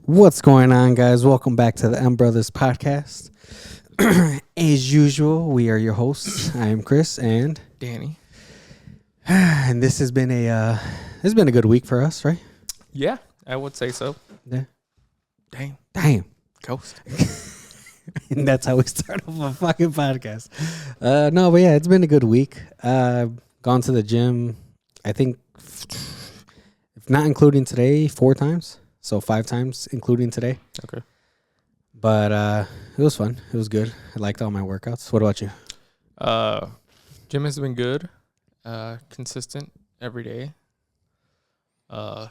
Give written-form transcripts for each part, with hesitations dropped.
What's going on, guys? Welcome back to the M Brothers podcast. As usual, we are your hosts. I am Chris, and Danny. and this has been a good week for us, right? Yeah, I would say so. Yeah. Damn. Ghost. And that's how we start off a fucking podcast. No, but yeah, it's been a good week. Gone to the gym, I think, if not including today, 4 times. So 5 times, including today. Okay. But it was fun. It was good. I liked all my workouts. What about you? Gym has been good. Consistent every day. To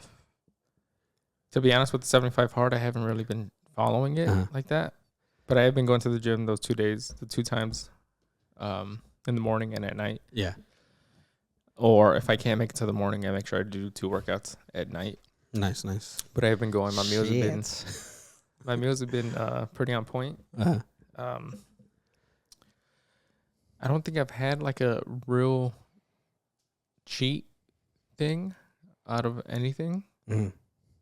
be honest, with the 75 hard, I haven't really been following it like that. But I have been going to the gym those 2 days, the 2 times, in the morning and at night. Yeah. Or if I can't make it to the morning, I make sure I do 2 workouts at night. Nice. But I have been going. My meals have been pretty on point. Uh-huh. I don't think I've had like a real cheat thing out of anything. Mm-hmm.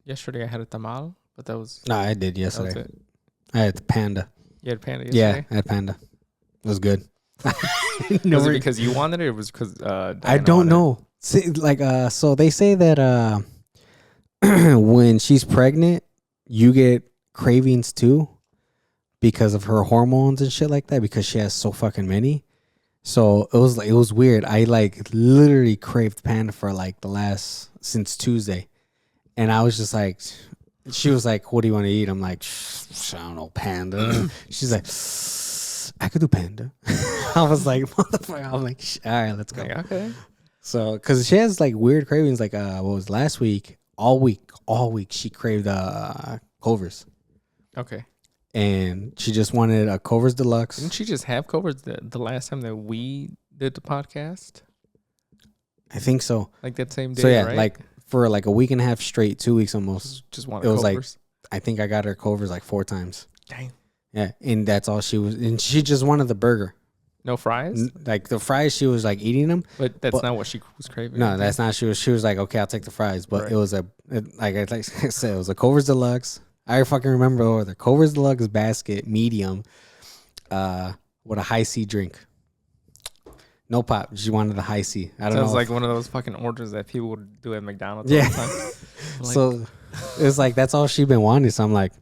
Yesterday I had a tamal, but that was No, I did yesterday. that was it. I had the panda. You had panda yesterday? Yeah, I had panda. It was good. Was it because you wanted it, or was it because I don't know. See, so they say that when she's pregnant, you get cravings too because of her hormones and shit like that, because she has so fucking many. So it was weird. I literally craved panda for since Tuesday. And I was just like, she was like, what do you want to eat? I'm like, I don't know, panda. She's like, I could do panda. I was like, motherfucker. I'm like, all right, let's go. Like, okay. So, because she has weird cravings, what was last week? All week she craved Culver's. Okay. And she just wanted a Culver's Deluxe. Didn't she just have Culver's the last time that we did the podcast? I think so. Like that same day, So yeah, right? for a week and a half straight, 2 weeks almost. Just wanted It was Culver's. I think I got her Culver's 4 times. Dang. Yeah, and that's all she was. And she just wanted the burger. No fries? The fries, she was eating them. But that's not what she was craving. No, that's not. She was like, okay, I'll take the fries. But Right. it was like I said, it was a Culver's Deluxe. I fucking remember the order. Culver's Deluxe basket, medium, with a high C drink. No pop. She wanted the high C. I don't know. Sounds like one of those fucking orders that people would do at McDonald's Yeah. all the time. So it's that's all she been wanting. So I'm like,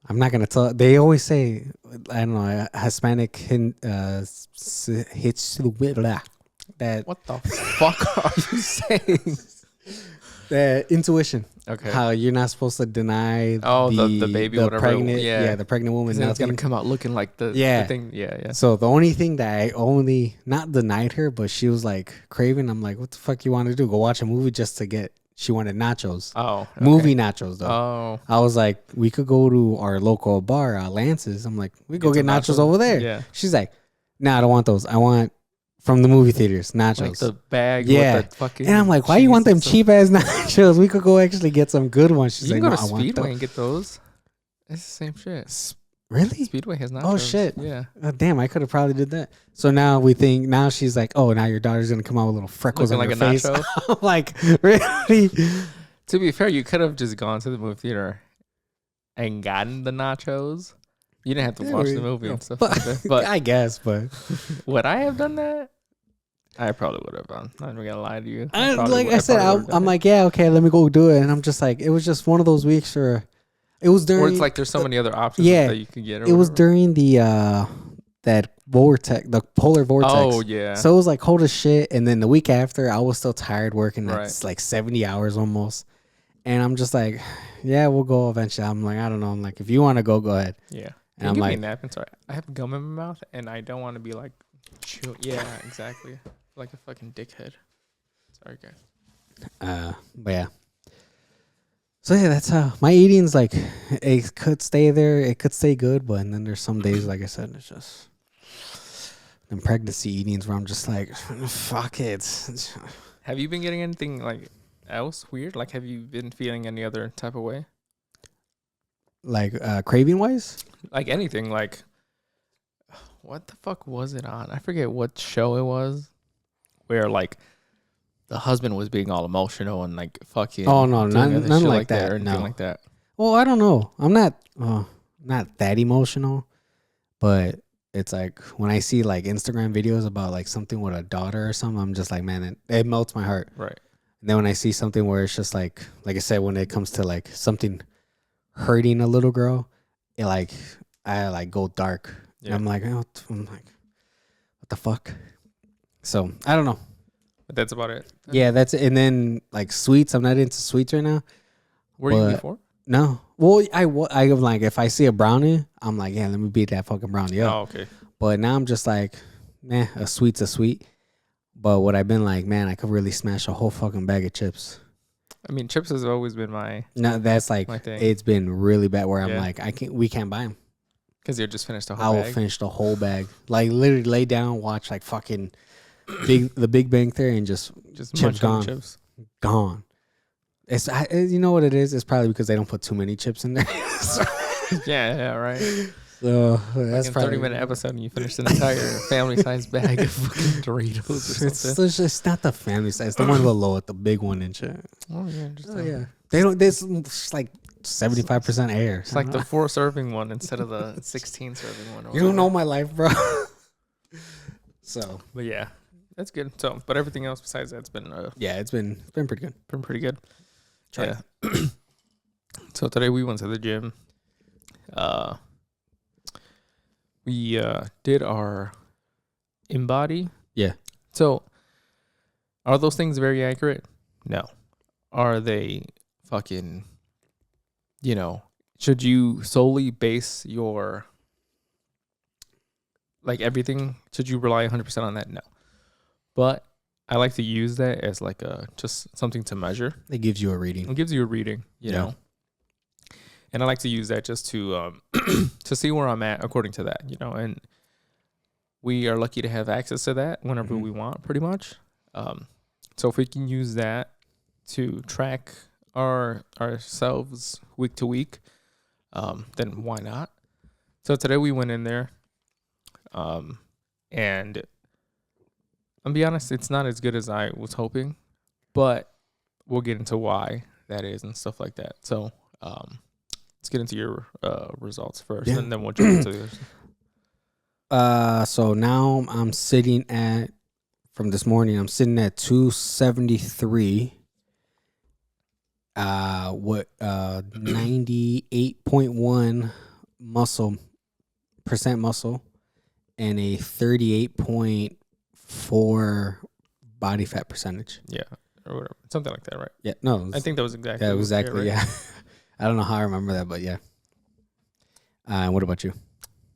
I'm not gonna tell. They always say, I don't know, Hispanic hits that. What the fuck are you saying? That intuition. Okay. How you're not supposed to deny the baby, the whatever. pregnant, Yeah. the pregnant woman. It's Nothing. gonna come out looking like the thing. Yeah. So the only thing that I not denied her, but she was craving. I'm like, what the fuck you want to do? Go watch a movie just to get. She wanted nachos. Oh. Okay. Movie nachos though. Oh. I was like, we could go to our local bar, Lance's. I'm like, we go get nachos over there. Yeah. She's like, nah, I don't want those. I want from the movie theaters nachos. Like the bag. Yeah. With the fucking And I'm like, why you want them cheap ass nachos? We could go actually get some good ones. She's You like, can no, go I to want Speedway those. and get those. It's the same shit. Really? Speedway has nachos. Oh shit! Yeah. Damn, I could have probably did that. So now she's like, oh, now your daughter's gonna come out with little freckles Looking on like her a face. nacho. I'm like, really? To be fair, you could have just gone to the movie theater and gotten the nachos. You didn't have to watch the movie and stuff like that. But I guess, but would I have done that? I probably would have. I'm not even gonna lie to you. I'm like, yeah, okay, let me go do it. And I'm just like, it was just one of those weeks where it was during. Or it's like there's so many other options that you can get. It was during the that vortex, the polar vortex. Oh yeah. So it was cold as shit. And then the week after, I was still tired working. Right. It's 70 hours almost. And I'm just like, yeah, we'll go eventually. I'm like, I don't know. I'm like, if you want to go ahead. Yeah. And I'm give me like, a napkin. Sorry, I have gum in my mouth, and I don't want to be like, chew. Yeah, exactly. Like a fucking dickhead. Sorry, guys. But yeah. So yeah, that's how my eating's it could stay there, it could stay good, but and then there's some days, like I said, it's just them pregnancy eatings where I'm just like, fuck it. Have you been getting anything else weird? Have you been feeling any other type of way? Craving wise? Anything, what the fuck was it on? I forget what show it was where the husband was being all emotional and fucking Oh no, doing none shit like that. or anything No. like that. Well, I don't know. I'm not that emotional, but it's like when I see like Instagram videos about like something with a daughter or something, I'm just like, man, it melts my heart. Right. And then when I see something where it's just like I said, when it comes to like something hurting a little girl, it like I like go dark. Yeah. And I'm like, what the fuck? So I don't know. But that's about it. Yeah, that's it. And then like sweets, I'm not into sweets right now. Were you before? No. Well, I am like, if I see a brownie, I'm like, yeah, let me beat that fucking brownie up. Oh, okay. But now I'm just like, nah, a sweet's a sweet. But what I've been like, man, I could really smash a whole fucking bag of chips. I mean, chips has always been my No, that's like, my thing. it's been really bad where I'm Yeah. like, we can't buy them. Because you just finished the I whole will bag. finish the whole bag. Like literally lay down, watch like fucking the Big Bang Theory and just Just chips munch on gone. the chips. gone. You know what it is? It's probably because they don't put too many chips in there. Yeah, right. So That's that's like a probably 30-minute episode and you finish an entire family-sized bag of fucking Doritos or something. it's not the family size, the one below it, the big one and shit. Oh, yeah. Just, Oh yeah, they don't. This it's like 75% air. It's like the 4-serving one instead of the 16-serving one. Or You don't know whatever. my life, bro. So But yeah, that's good. So, but everything else besides that's been yeah, it's been pretty good. been pretty good. Try Yeah. So today we went to the gym. We did our InBody. Yeah. So, are those things very accurate? No. Are they fucking, should you solely base your, like everything, should you rely 100% on that? No. But I like to use that as like just something to measure. It gives you a reading. It gives you a reading, you know. And I like to use that just to to see where I'm at according to that, and we are lucky to have access to that whenever we want, pretty much. So if we can use that to track ourselves week to week, then why not? So today we went in there, and I'll be honest, it's not as good as I was hoping, but we'll get into why that is and stuff like that. So let's get into your results first, and then we'll jump into yours. So now I'm sitting at, from this morning, I'm sitting at 273. 98.1 percent muscle and a 38.4 body fat percentage. Yeah, or whatever, something like that, right? Yeah, no, I think that was exactly. Yeah, exactly. Right? Yeah, I don't know how I remember that, but yeah. What about you?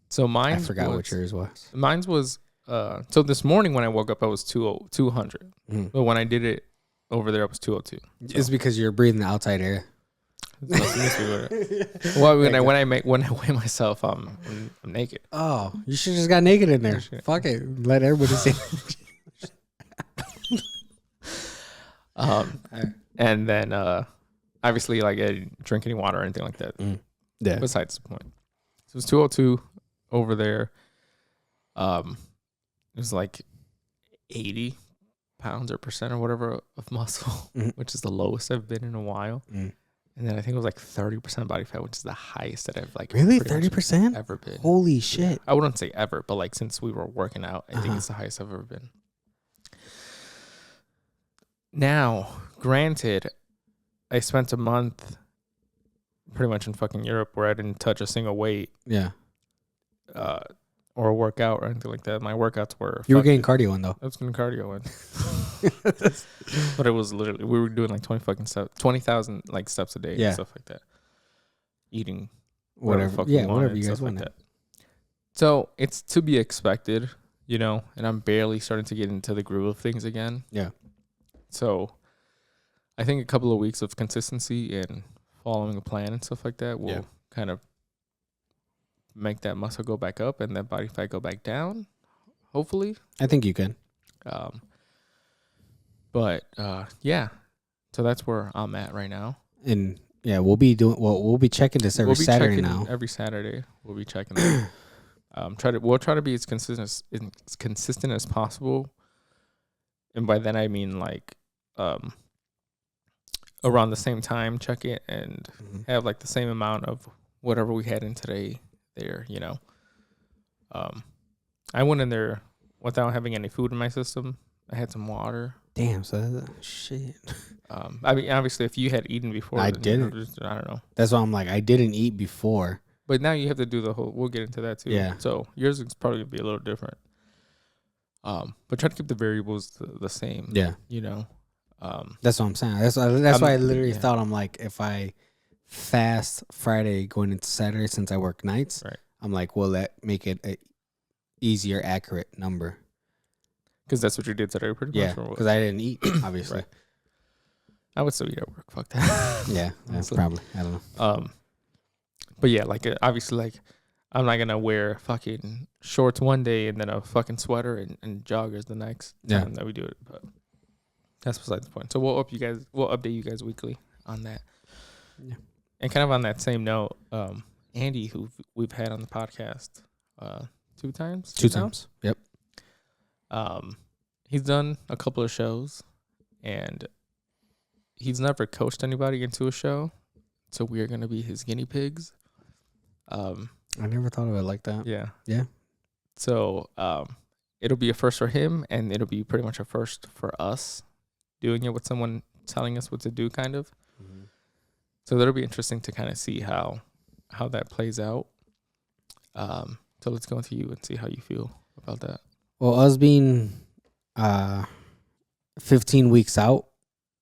So mine, I forgot what yours was. Mine was so this morning when I woke up, I was 200, but when I did it over there, I was 202. So. It's because you're breathing the outside air. Well, when I weigh myself, I'm naked. Oh, you should just got naked in there. Fuck it, let everybody see. And then obviously, like, I didn't drink any water or anything like that. Yeah. Besides the point, so it was 202 over there. It was like 80 pounds or percent or whatever of muscle, which is the lowest I've been in a while. And then I think it was like 30% body fat, which is the highest that I've like really 30% ever been. Holy shit! I wouldn't say ever, but like since we were working out, I think it's the highest I've ever been. Now, granted, I spent a month pretty much in fucking Europe where I didn't touch a single weight. Yeah. Or work out or anything like that. My workouts were. You were getting cardio in though. I was getting cardio in. But it was literally, we were doing like 20,000 like steps a day and stuff like that. Eating whatever. Yeah, whatever you guys want. Like that. So it's to be expected, and I'm barely starting to get into the groove of things again. Yeah. So I think a couple of weeks of consistency and following a plan and stuff like that will kind of make that muscle go back up and that body fat go back down, hopefully. I think you can. But yeah, so that's where I'm at right now. And yeah, we'll be checking this every Saturday now. Every Saturday we'll be checking that. We'll try to be as consistent as possible. And by that I mean like around the same time, check it and Mhm. have like the same amount of whatever we had in today there, you know. I went in there without having any food in my system. I had some water. Damn, so shit. I mean, obviously, if you had eaten before, I then didn't. I don't know. That's why I'm like, I didn't eat before. But now you have to do the whole. We'll get into that too. Yeah. So yours is probably gonna be a little different. But try to keep the variables the same. Yeah. You know. That's what I'm saying. That's why I literally yeah. thought I'm like, if I fast Friday going into Saturday since I work nights, Right. I'm like, will that make it a easier, accurate number? Because that's what you did today, pretty Yeah, much. Yeah. because I didn't eat, obviously. Right. I would still eat at work. Fuck that. Yeah, probably. I don't know. But yeah, like obviously, like I'm not gonna wear fucking shorts one day and then a fucking sweater and joggers the next time that we do it. But that's besides the point. So we'll update you guys weekly on that. Yeah. And kind of on that same note, Andy, who we've had on the podcast, 2 times. 2 times. Yep. He's done a couple of shows, and he's never coached anybody into a show, so we're gonna be his guinea pigs. I never thought of it like that. Yeah. Yeah. So it'll be a first for him, and it'll be pretty much a first for us doing it with someone telling us what to do, kind of. Mm-hmm. So that'll be interesting to kind of see how that plays out. So let's go into you and see how you feel about that. Well, us being 15 weeks out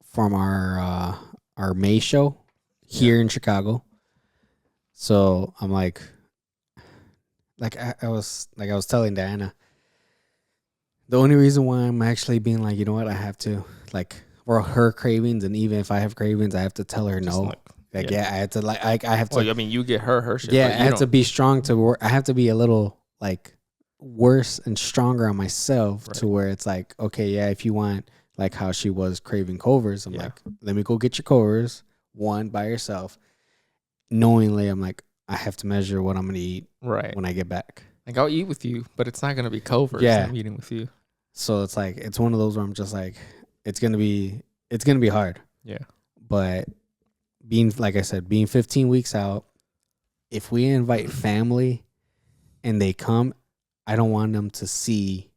from our May show here in Chicago, so I'm like I was telling Diana, the only reason why I'm actually being like, you know what, I have to for her cravings, and even if I have cravings, I have to tell her Just no. I have to I have to. Well, I mean, you get her shit. Yeah, I have to be strong to work. I have to be a little worse and stronger on myself to where it's like, okay, yeah, if you want like how she was craving Covers, I'm like, let me go get your Covers one by yourself. Knowingly, I'm like, I have to measure what I'm gonna eat when I get back. Like, I'll eat with you, but it's not gonna be Covers. Yeah, I'm eating with you. So it's like, it's one of those where I'm just like, it's gonna be hard. Yeah, but being, like I said, being 15 weeks out, if we invite family and they come, I don't want them to see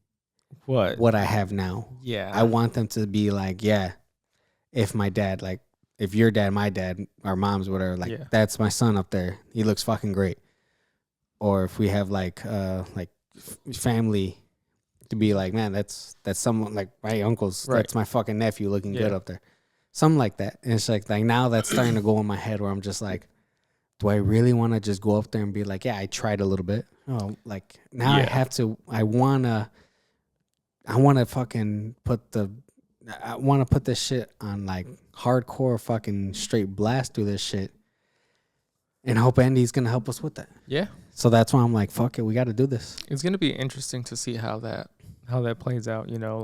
what I have now. Yeah. I want them to be like, yeah, if my dad, if your dad, my dad, our moms, whatever, that's my son up there. He looks fucking great. Or if we have family to be like, man, that's someone like my uncle's, that's my fucking nephew looking good up there. Something like that. And it's like now that's starting to go in my head where I'm just like, do I really want to just go up there and be like, yeah, I tried a little bit. Oh, now I have to, I want to fucking I want to put this shit on hardcore fucking straight blast through this shit and hope Andy's going to help us with that. Yeah. So that's why I'm like, fuck it, we got to do this. It's going to be interesting to see how that plays out, you know,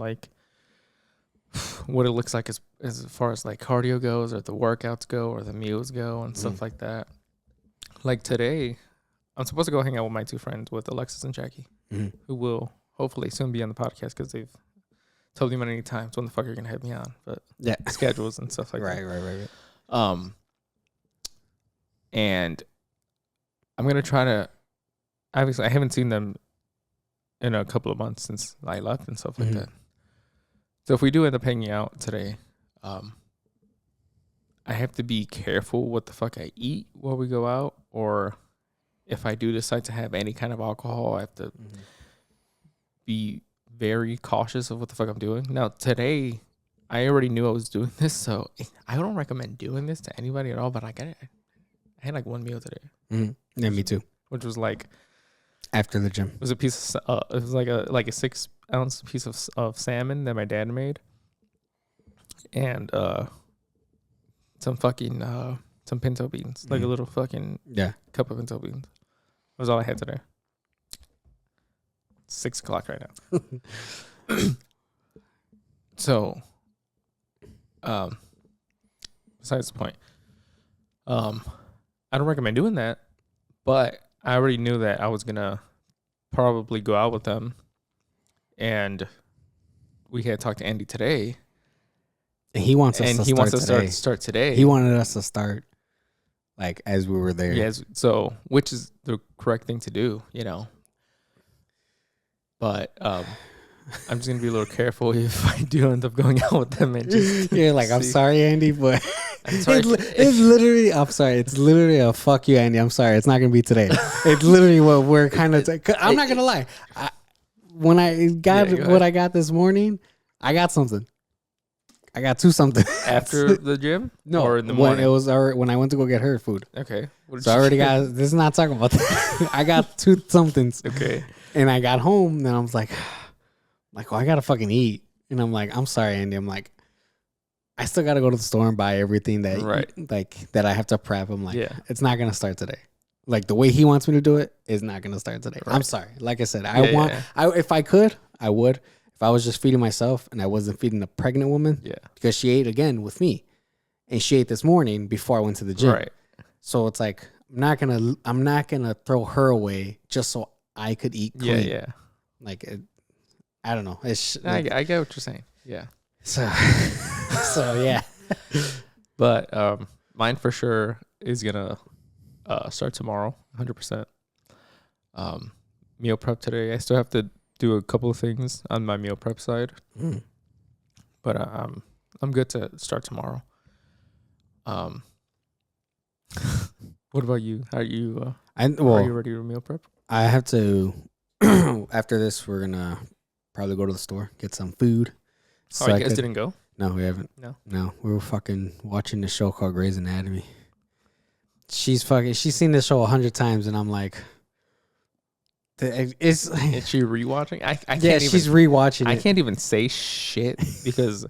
what it looks like as far as cardio goes, or the workouts go, or the meals go, and stuff like that. Like today, I'm supposed to go hang out with my 2 friends, with Alexis and Jackie, who will hopefully soon be on the podcast because they've told me many times when the fuck you're gonna have me on, but schedules and stuff like that. Right. And I'm gonna try to. Obviously, I haven't seen them in a couple of months since I left and stuff like that. So if we do end up hanging out today, I have to be careful what the fuck I eat while we go out, or if I do decide to have any kind of alcohol, I have to be very cautious of what the fuck I'm doing. Now, today, I already knew I was doing this, so I don't recommend doing this to anybody at all, but I had 1 meal today. Yeah, me too. Which was after the gym. It was a piece of, it was like a 6-ounce piece of salmon that my dad made. And some fucking some pinto beans, a little fucking cup of pinto beans. That was all I had today. 6 o'clock right now. So, besides the point, I don't recommend doing that, but I already knew that I was gonna probably go out with them, and we had talked to Andy today. And he wants us and to he start wants us today. to start today. He wanted us to start like as we were there. Yes, so which is the correct thing to do, But I'm just gonna be a little careful if I do end up going out with them and just You're like, I'm sorry, Andy, but I'm sorry. it's literally. I'm sorry. It's literally a fuck you, Andy. I'm sorry. It's not gonna be today. It's literally what we're kind of. I'm not gonna lie. When I got what I got this morning, I got something. I got two something After the gym. No, or in the morning. It was when I went to go get her food. Okay. So I already got. This is not talking about that. I got two somethings. Okay. And I got home, and I was like, well, I gotta fucking eat. And I'm like, I'm sorry, Andy. I'm like, I still gotta go to the store and buy everything that that I have to prep. I'm like, it's not gonna start today. Like the way he wants me to do it is not gonna start today. Right. I'm sorry. Like I said, if I could, I would. If I was just feeding myself and I wasn't feeding a pregnant woman, because she ate again with me, and she ate this morning before I went to the gym. Right. So it's like I'm not gonna throw her away just so I could eat clean. Yeah. Like I don't know. I get what you're saying. Yeah. So yeah. But mine for sure is gonna start tomorrow, 100%. Meal prep today. I still have to do a couple of things on my meal prep side, but I'm good to start tomorrow. What about you? Are you ready to meal prep? I have to. After this, we're gonna probably go to the store, get some food. So you guys didn't go? No, we haven't. No, we were fucking watching this show called Grey's Anatomy. She's seen this show 100 times, and I'm like, is she rewatching? I can't she's rewatching. I can't even say shit because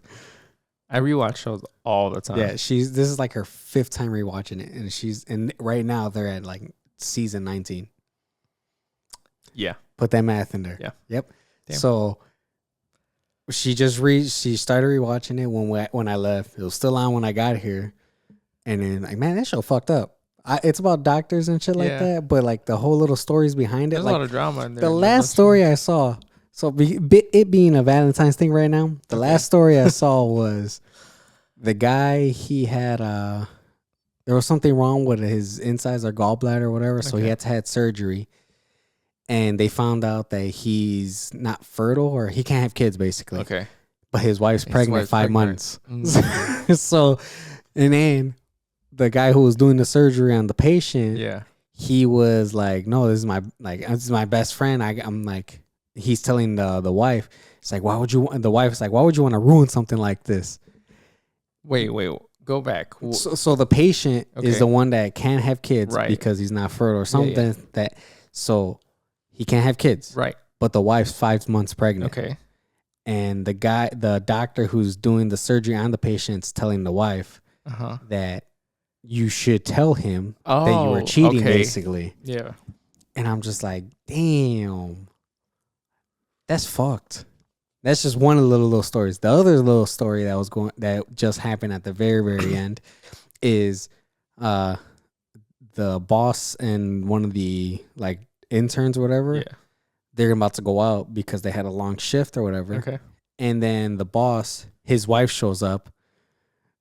I rewatch shows all the time. Yeah, this is like her 5th time rewatching it, and right now they're at like season 19. Yeah, put that math in there. Yeah, yep. Damn. So she started rewatching it when I left. It was still on when I got here, and then like, man, that show fucked up. It's about doctors and shit like that, but like the whole little stories behind it. There's like, a lot of drama in there. The last story I saw, it being a Valentine's thing right now, the last story I saw was the guy, he had there was something wrong with his insides or gallbladder or whatever, so he had to have surgery. And they found out that he's not fertile or he can't have kids, basically. Okay. But his wife's pregnant 5 months. So, and then the guy who was doing the surgery on the patient, he was like, no, this is my best friend. I'm like, he's telling the wife, it's like, the wife is like, why would you want to ruin something like this? Wait, go back. So the patient is the one that can't have kids because he's not fertile or something so he can't have kids. Right. But the wife's 5 months pregnant. Okay. And the doctor who's doing the surgery on the patient's telling the wife that you should tell him that you were cheating, basically. Yeah. And I'm just like, damn, that's fucked. That's just one of the little stories. The other little story that just happened at the very, very end is the boss and one of the like interns or whatever, they're about to go out because they had a long shift or whatever. Okay. And then the boss, his wife shows up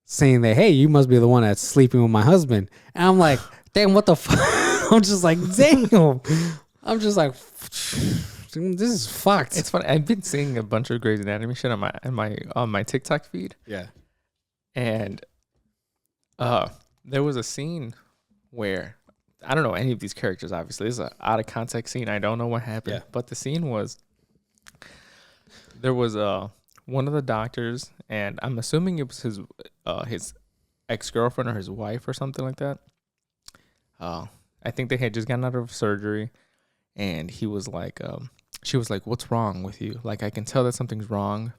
saying that, hey, you must be the one that's sleeping with my husband. And I'm like, damn, what the fuck? I'm just like, damn. I'm just like, this is fucked. It's funny. I've been seeing a bunch of Grey's Anatomy shit on my TikTok feed. Yeah. And there was a scene where I don't know any of these characters, obviously. This is an out of context scene. I don't know what happened. Yeah. But the scene was there was one of the doctors, and I'm assuming it was his ex-girlfriend or his wife or something like that. I think they had just gotten out of surgery, and he was like, she was like, what's wrong with you? Like, I can tell that something's wrong.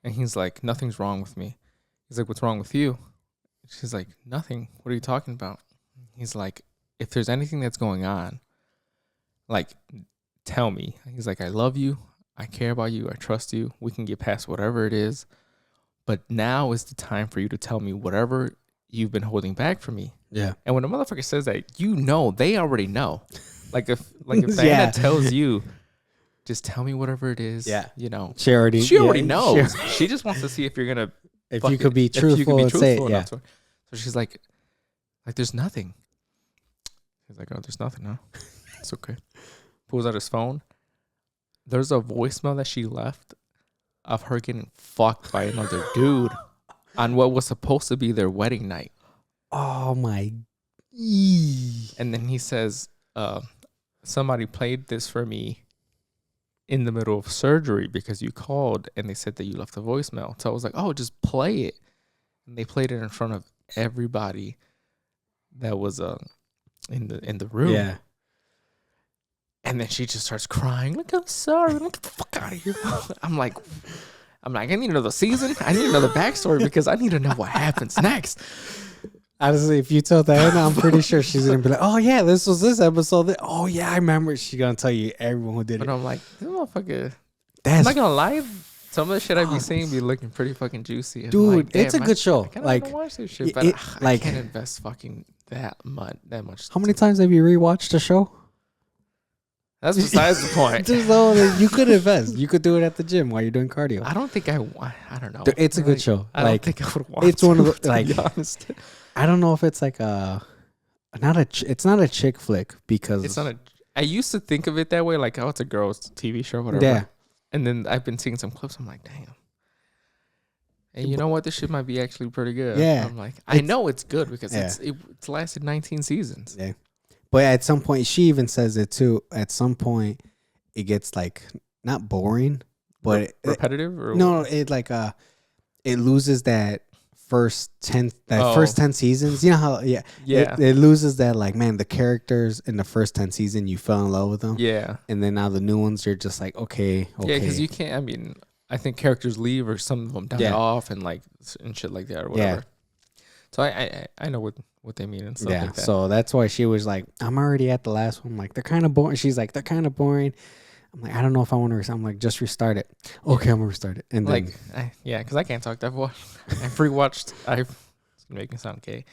And he's like, nothing's wrong with me. He's like, what's wrong with you? She's like, nothing. What are you talking about? He's like, if there's anything that's going on, like, tell me. He's like, I love you. I care about you. I trust you. We can get past whatever it is. But now is the time for you to tell me whatever you've been holding back from me. Yeah. And when a motherfucker says that, they already know. Like if Diana tells you, just tell me whatever it is. Yeah. You know. She already knows. She just wants to see if you're gonna If fuck you could it. be If you could truthful be and say it, truthful yeah. enough to her. So she's like there's nothing. He's like, oh, there's nothing, huh? It's okay. Pulls out his phone. There's a voicemail that she left of her getting fucked by another dude on what was supposed to be their wedding night. Oh my. And then he says, somebody played this for me in the middle of surgery because you called and they said that you left a voicemail. So I was like, oh, just play it. And they played it in front of everybody that was in the room. Yeah. And then she just starts crying. Like, I'm sorry. Get the fuck out of here. I'm like, I need to know the season. I need to know the backstory because I need to know what happens next. Honestly, if you tell Diana, I'm pretty sure she's gonna be like, "Oh yeah, this was this episode. Oh yeah, I remember." She's gonna tell you everyone who did But it. I'm like, this motherfucker. That's I'm not gonna lie. Some of the shit I be seeing be looking pretty fucking juicy. And dude. I'm like, It's a damn, good show. I kind of Like, want to watch this shit, but it- I like- can't invest fucking that much. how many times have you rewatched the show? That's besides the point. Just know that you could invest. You could do it at the gym while you're doing cardio. I don't think I want. I don't know. Dude, it's a good show. I Like, don't think I would want. it's one of the- to like- be honest. I don't know if it's like it's not a chick flick because It's not a. I used to think of it that way, like, oh, it's a girls' TV show, whatever. Yeah. And then I've been seeing some clips. I'm like, damn. And you know what? This shit might be actually pretty good. Yeah. I'm like, I know it's good because Yeah. it's lasted 19 seasons. Yeah. But at some point, she even says it too. At some point, it gets like not boring, but Repetitive or no, it like it loses that first 10 seasons. You know how yeah. it loses that, like, man, the characters in the first 10 season you fell in love with them, Yeah. and then now the new ones you're just like okay. Yeah, because you can't. I mean, I think characters leave or some of them die Yeah. off and shit like that or whatever. So I know what they mean and stuff like that. So that's why she was like, I'm already at the last one. I'm like, they're kind of boring. She's like, they're kind of boring. I'm like, I don't know if I want to restart. I'm like, just restart it. Okay, I'm gonna restart it. And then, Like, because I can't talk that much. I've rewatched. It's gonna make me sound gay.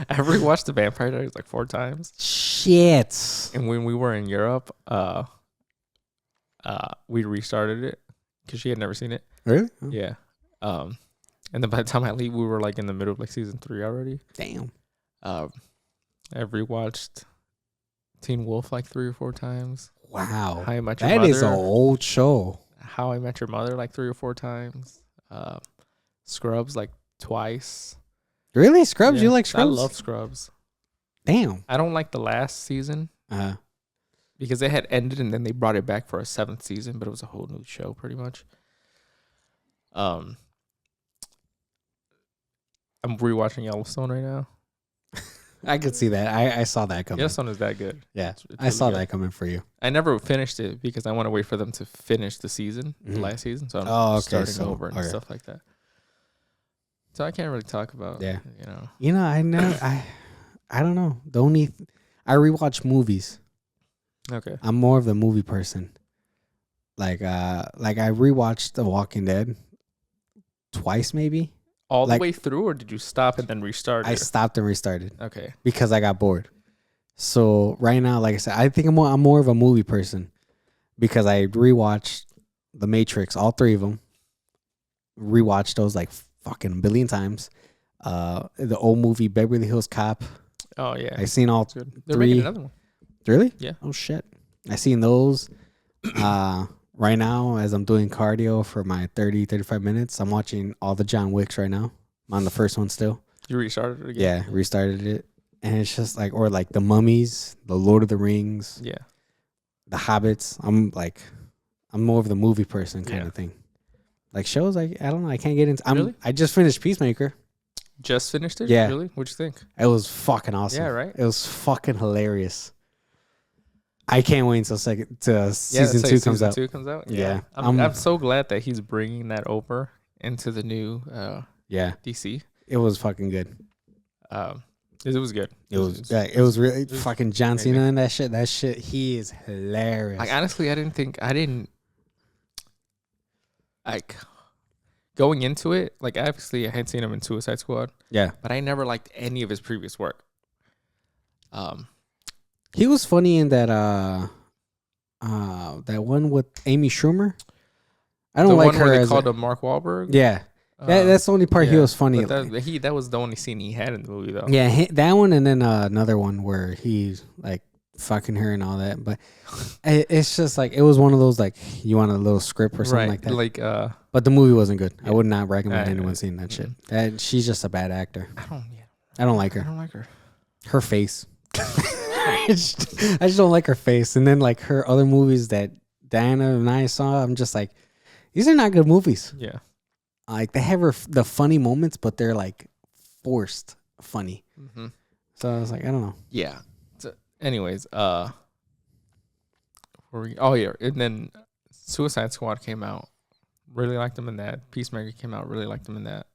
I've rewatched The Vampire Diaries like 4 times. shit. And when we were in Europe, we restarted it because she had never seen it. Really? Oh, Yeah. And then by the time I leave, we were like in the middle of like season 3 already. damn. I've rewatched Teen Wolf like 3 or 4 times. Wow. How I Met Your That Mother. is an old show. How I Met Your Mother like 3 or 4 times. Scrubs like twice. Really? Scrubs? Yeah, You like Scrubs? I love Scrubs. Damn. I don't like the last season because it had ended and then they brought it back for a 7th season, but it was a whole new show pretty much. I'm rewatching Yellowstone right now. I could see that. I saw that coming. Yellowstone is that good. Yeah. It's I really saw good. that coming for you. I never finished it because I want to wait for them to finish the season, the Mhm. last season. So I'm Oh, okay, starting so- over and okay. stuff like that. So I can't really talk about, Yeah. you know. You know, I don't know. I rewatch movies. Okay. I'm more of the movie person. Like I rewatched The Walking Dead twice, maybe. All the Like- way through, or did you stop and then restart? I stopped and restarted Okay. because I got bored. So right now, like I said, I think I'm more of a movie person because I rewatched The Matrix, all 3 of them. Rewatched those like fucking a billion times. The old movie Beverly Hills Cop. Oh yeah. I seen all It's good. They're 3. making another one. Really? Yeah. Oh shit. I seen those. Right now, as I'm doing cardio for my 35 minutes, I'm watching all the John Wicks right now. I'm on the first one still. You restarted it again? Yeah, restarted it. And it's just like, or like the Mummies, the Lord of the Rings, Yeah. the Hobbits. I'm more of the movie person kind Yeah. of thing. Like shows, I don't know. I can't get into. Really? I just finished Peacemaker. Just finished it? Yeah. Really? What'd you think? It was fucking awesome. Yeah, right? It was fucking hilarious. I can't wait until season that's 2 comes out. 2 comes out? Yeah. I'm so glad that he's bringing that over into the new Yeah, DC. it was fucking good. It was good. It was really was fucking John amazing. Cena and that shit. That shit, he is hilarious. Like, honestly, I didn't like going into it. Like, obviously, I had seen him in Suicide Squad, yeah, but I never liked any of his previous work. he was funny in that that one with Amy Schumer. I don't the like one her where they as called him Mark Wahlberg. yeah. That's the only part he was funny. But that was the only scene he had in the movie though. Yeah, that one, and then another one where he's like fucking her and all that. But it's just like it was one of those like you want a little script or something like that. Like but the movie wasn't good. Yeah. I would not recommend anyone seeing that shit. That she's just a bad actor. I don't like her. I don't like her. Her face. I just don't like her face. And then like her other movies that Diana and I saw, I'm just like, these are not good movies. Yeah. Like they have the funny moments, but they're like forced funny. Mm-hmm. So I was like, I don't know. Yeah. So, anyways, oh yeah, and then Suicide Squad came out. Really liked them in that. Peacemaker came out. Really liked them in that.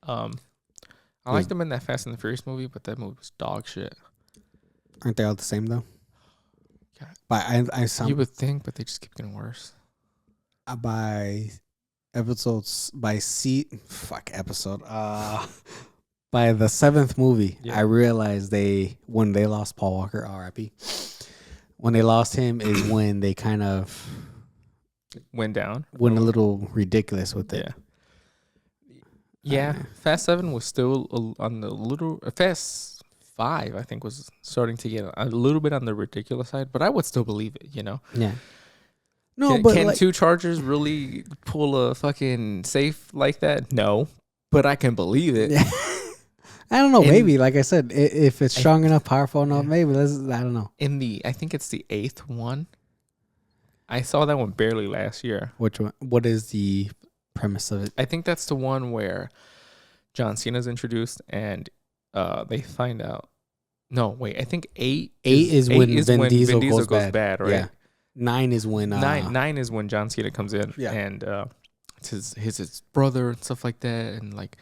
I liked them in that Fast and the Furious movie, but that movie was dog shit. Aren't they all the same though? God. But I saw You would think, but they just keep getting worse. By episodes by episode by the 7th movie, I realized when they lost Paul Walker, R.I.P. When they lost him is when they kind of went a little ridiculous with it. Yeah. Fast 7 was still on the little Fast 5, I think, was starting to get a little bit on the ridiculous side, but I would still believe it, you know? Yeah. No, but can like, 2 Chargers really pull a fucking safe like that? No, but I can believe it. Yeah. I don't know. Maybe, like I said, if it's strong enough, powerful enough, maybe. I don't know. I think it's the 8th one. I saw that one barely last year. Which one? What is the premise of it? I think that's the one where John Cena's introduced and they find out. No, wait. I think 8 is when Vin Diesel goes bad, right? Yeah. 9 is when 9 is when John Cena comes in, and it's his brother and stuff like that, and like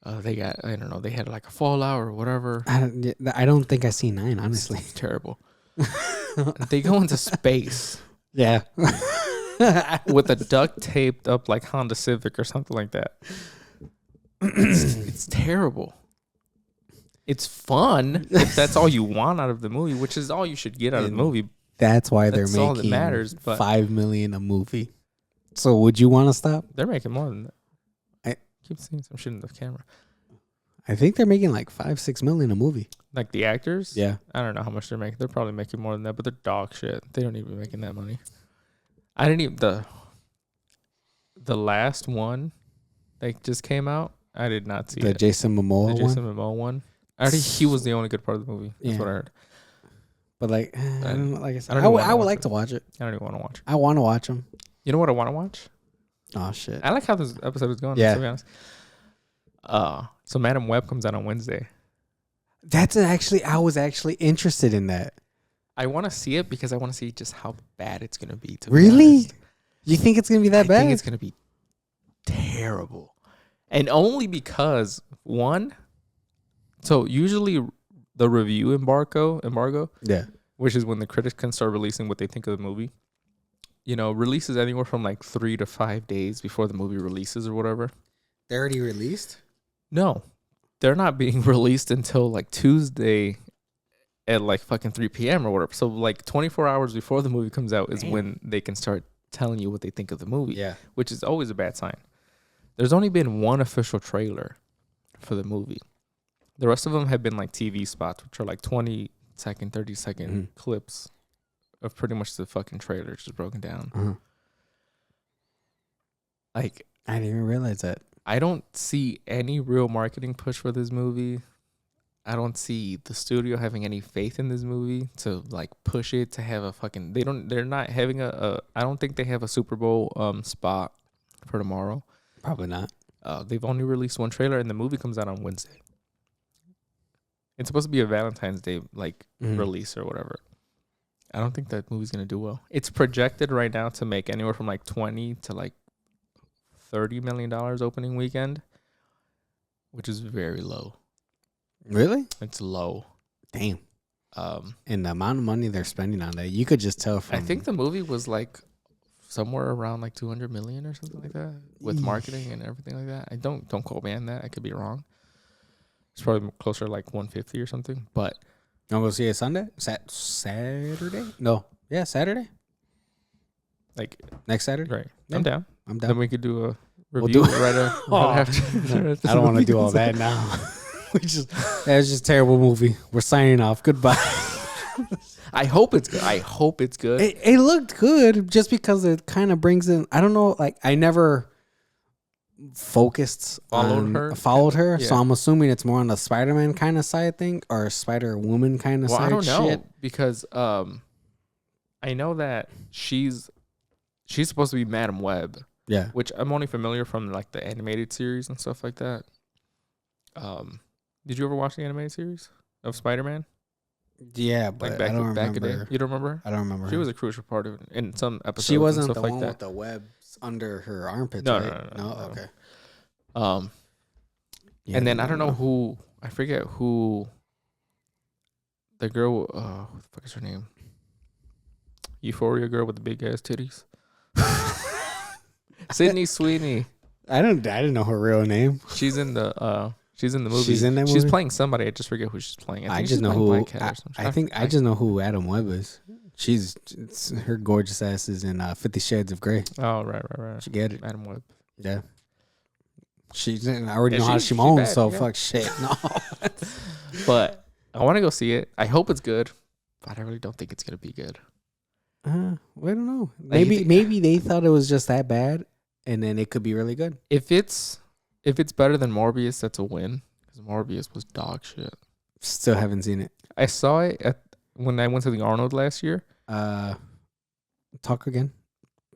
they got, I don't know, they had like a fallout or whatever. I don't think I see 9, honestly. It's terrible. They go into space, yeah, with a duct taped up like Honda Civic or something like that. It's terrible. It's fun if that's all you want out of the movie, which is all you should get out of the movie. That's why they're making all that matters, but $5 million a movie. So would you want to stop? They're making more than that. I keep seeing some shit in the camera. I think they're making like $5-6 million a movie. Like the actors? Yeah. I don't know how much they're making. They're probably making more than that, but they're dog shit. They don't even be making that money. I didn't even the last one that just came out. I did not see the Jason Momoa one. He was the only good part of the movie. That's what I heard. But like, I don't know, like I said, I would like to watch it. I don't even want to watch it. I want to watch them. You know what I want to watch? Oh shit! I like how this episode is going. Yeah. To be honest. So Madam Web comes out on Wednesday. I was actually interested in that. I want to see it because I want to see just how bad it's gonna be. Really? You think it's gonna be that bad? I think it's gonna be terrible, and only because one. So usually the review embargo, yeah, which is when the critics can start releasing what they think of the movie, releases anywhere from like 3 to 5 days before the movie releases or whatever. They're already released? No, they're not being released until like Tuesday at like fucking 3 p.m. or whatever. So like 24 hours before the movie comes out is when they can start telling you what they think of the movie. Yeah, which is always a bad sign. There's only been one official trailer for the movie. The rest of them have been like TV spots, which are like 20-second, 30-second clips of pretty much the fucking trailer just broken down. Like, I didn't even realize that. I don't see any real marketing push for this movie. I don't see the studio having any faith in this movie to like push it to have a fucking. They're not having I don't think they have a Super Bowl spot for tomorrow. Probably not. They've only released one trailer, and the movie comes out on Wednesday. It's supposed to be a Valentine's Day release or whatever. I don't think that movie's gonna do well. It's projected right now to make anywhere from like $20 to like $30 million opening weekend, which is very low. Really? It's low. Damn. And the amount of money they're spending on that, you could just tell from. I think the movie was like somewhere around like 200 million or something like that with marketing and everything like that. I don't quote me on that. I could be wrong. It's probably closer to like 150 or something. But you want to go see it Sunday? Saturday? No. Yeah, Saturday. Like next Saturday. right. Yeah. I'm down. I'm down. Then we could do a We'll review do right after. I don't want to do all that now. That's just a terrible movie. We're signing off. Goodbye. I hope it's good. I hope it's good. It looked good just because it kind of brings in. I don't know. Like I never followed her. Yeah. So I'm assuming it's more on the Spider-Man kind of side thing or Spider-Woman kind of side. I don't know shit. because I know that she's supposed to be Madam Web. Yeah. Which I'm only familiar from like the animated series and stuff like that. Did you ever watch the animated series of Spider-Man? Yeah, but Like I don't back in the remember. day. You don't remember? I don't remember. She was a crucial part of it in some episodes. She wasn't and the stuff like one that. with the webs under her armpits. No, right? no. Okay. Yeah, and then I don't know who. I forget who. The girl. What the fuck is her name? Euphoria girl with the big ass titties. Sydney Sweeney. I didn't know her real name. She's in the movie. She's in that movie. She's playing somebody. I just forget who she's playing. I just know who. I just know who Adam Webb is. Her gorgeous ass is in 50 Shades of Grey. Oh right. She get it. Adam Webb. Yeah. I already know how she moans, so fuck shit. No. But I want to go see it. I hope it's good, but I really don't think it's gonna be good. I don't know. Maybe they thought it was just that bad, and then it could be really good. If it's better than Morbius, that's a win. Because Morbius was dog shit. Still haven't seen it. I saw it when I went to the Arnold last year. Talk again.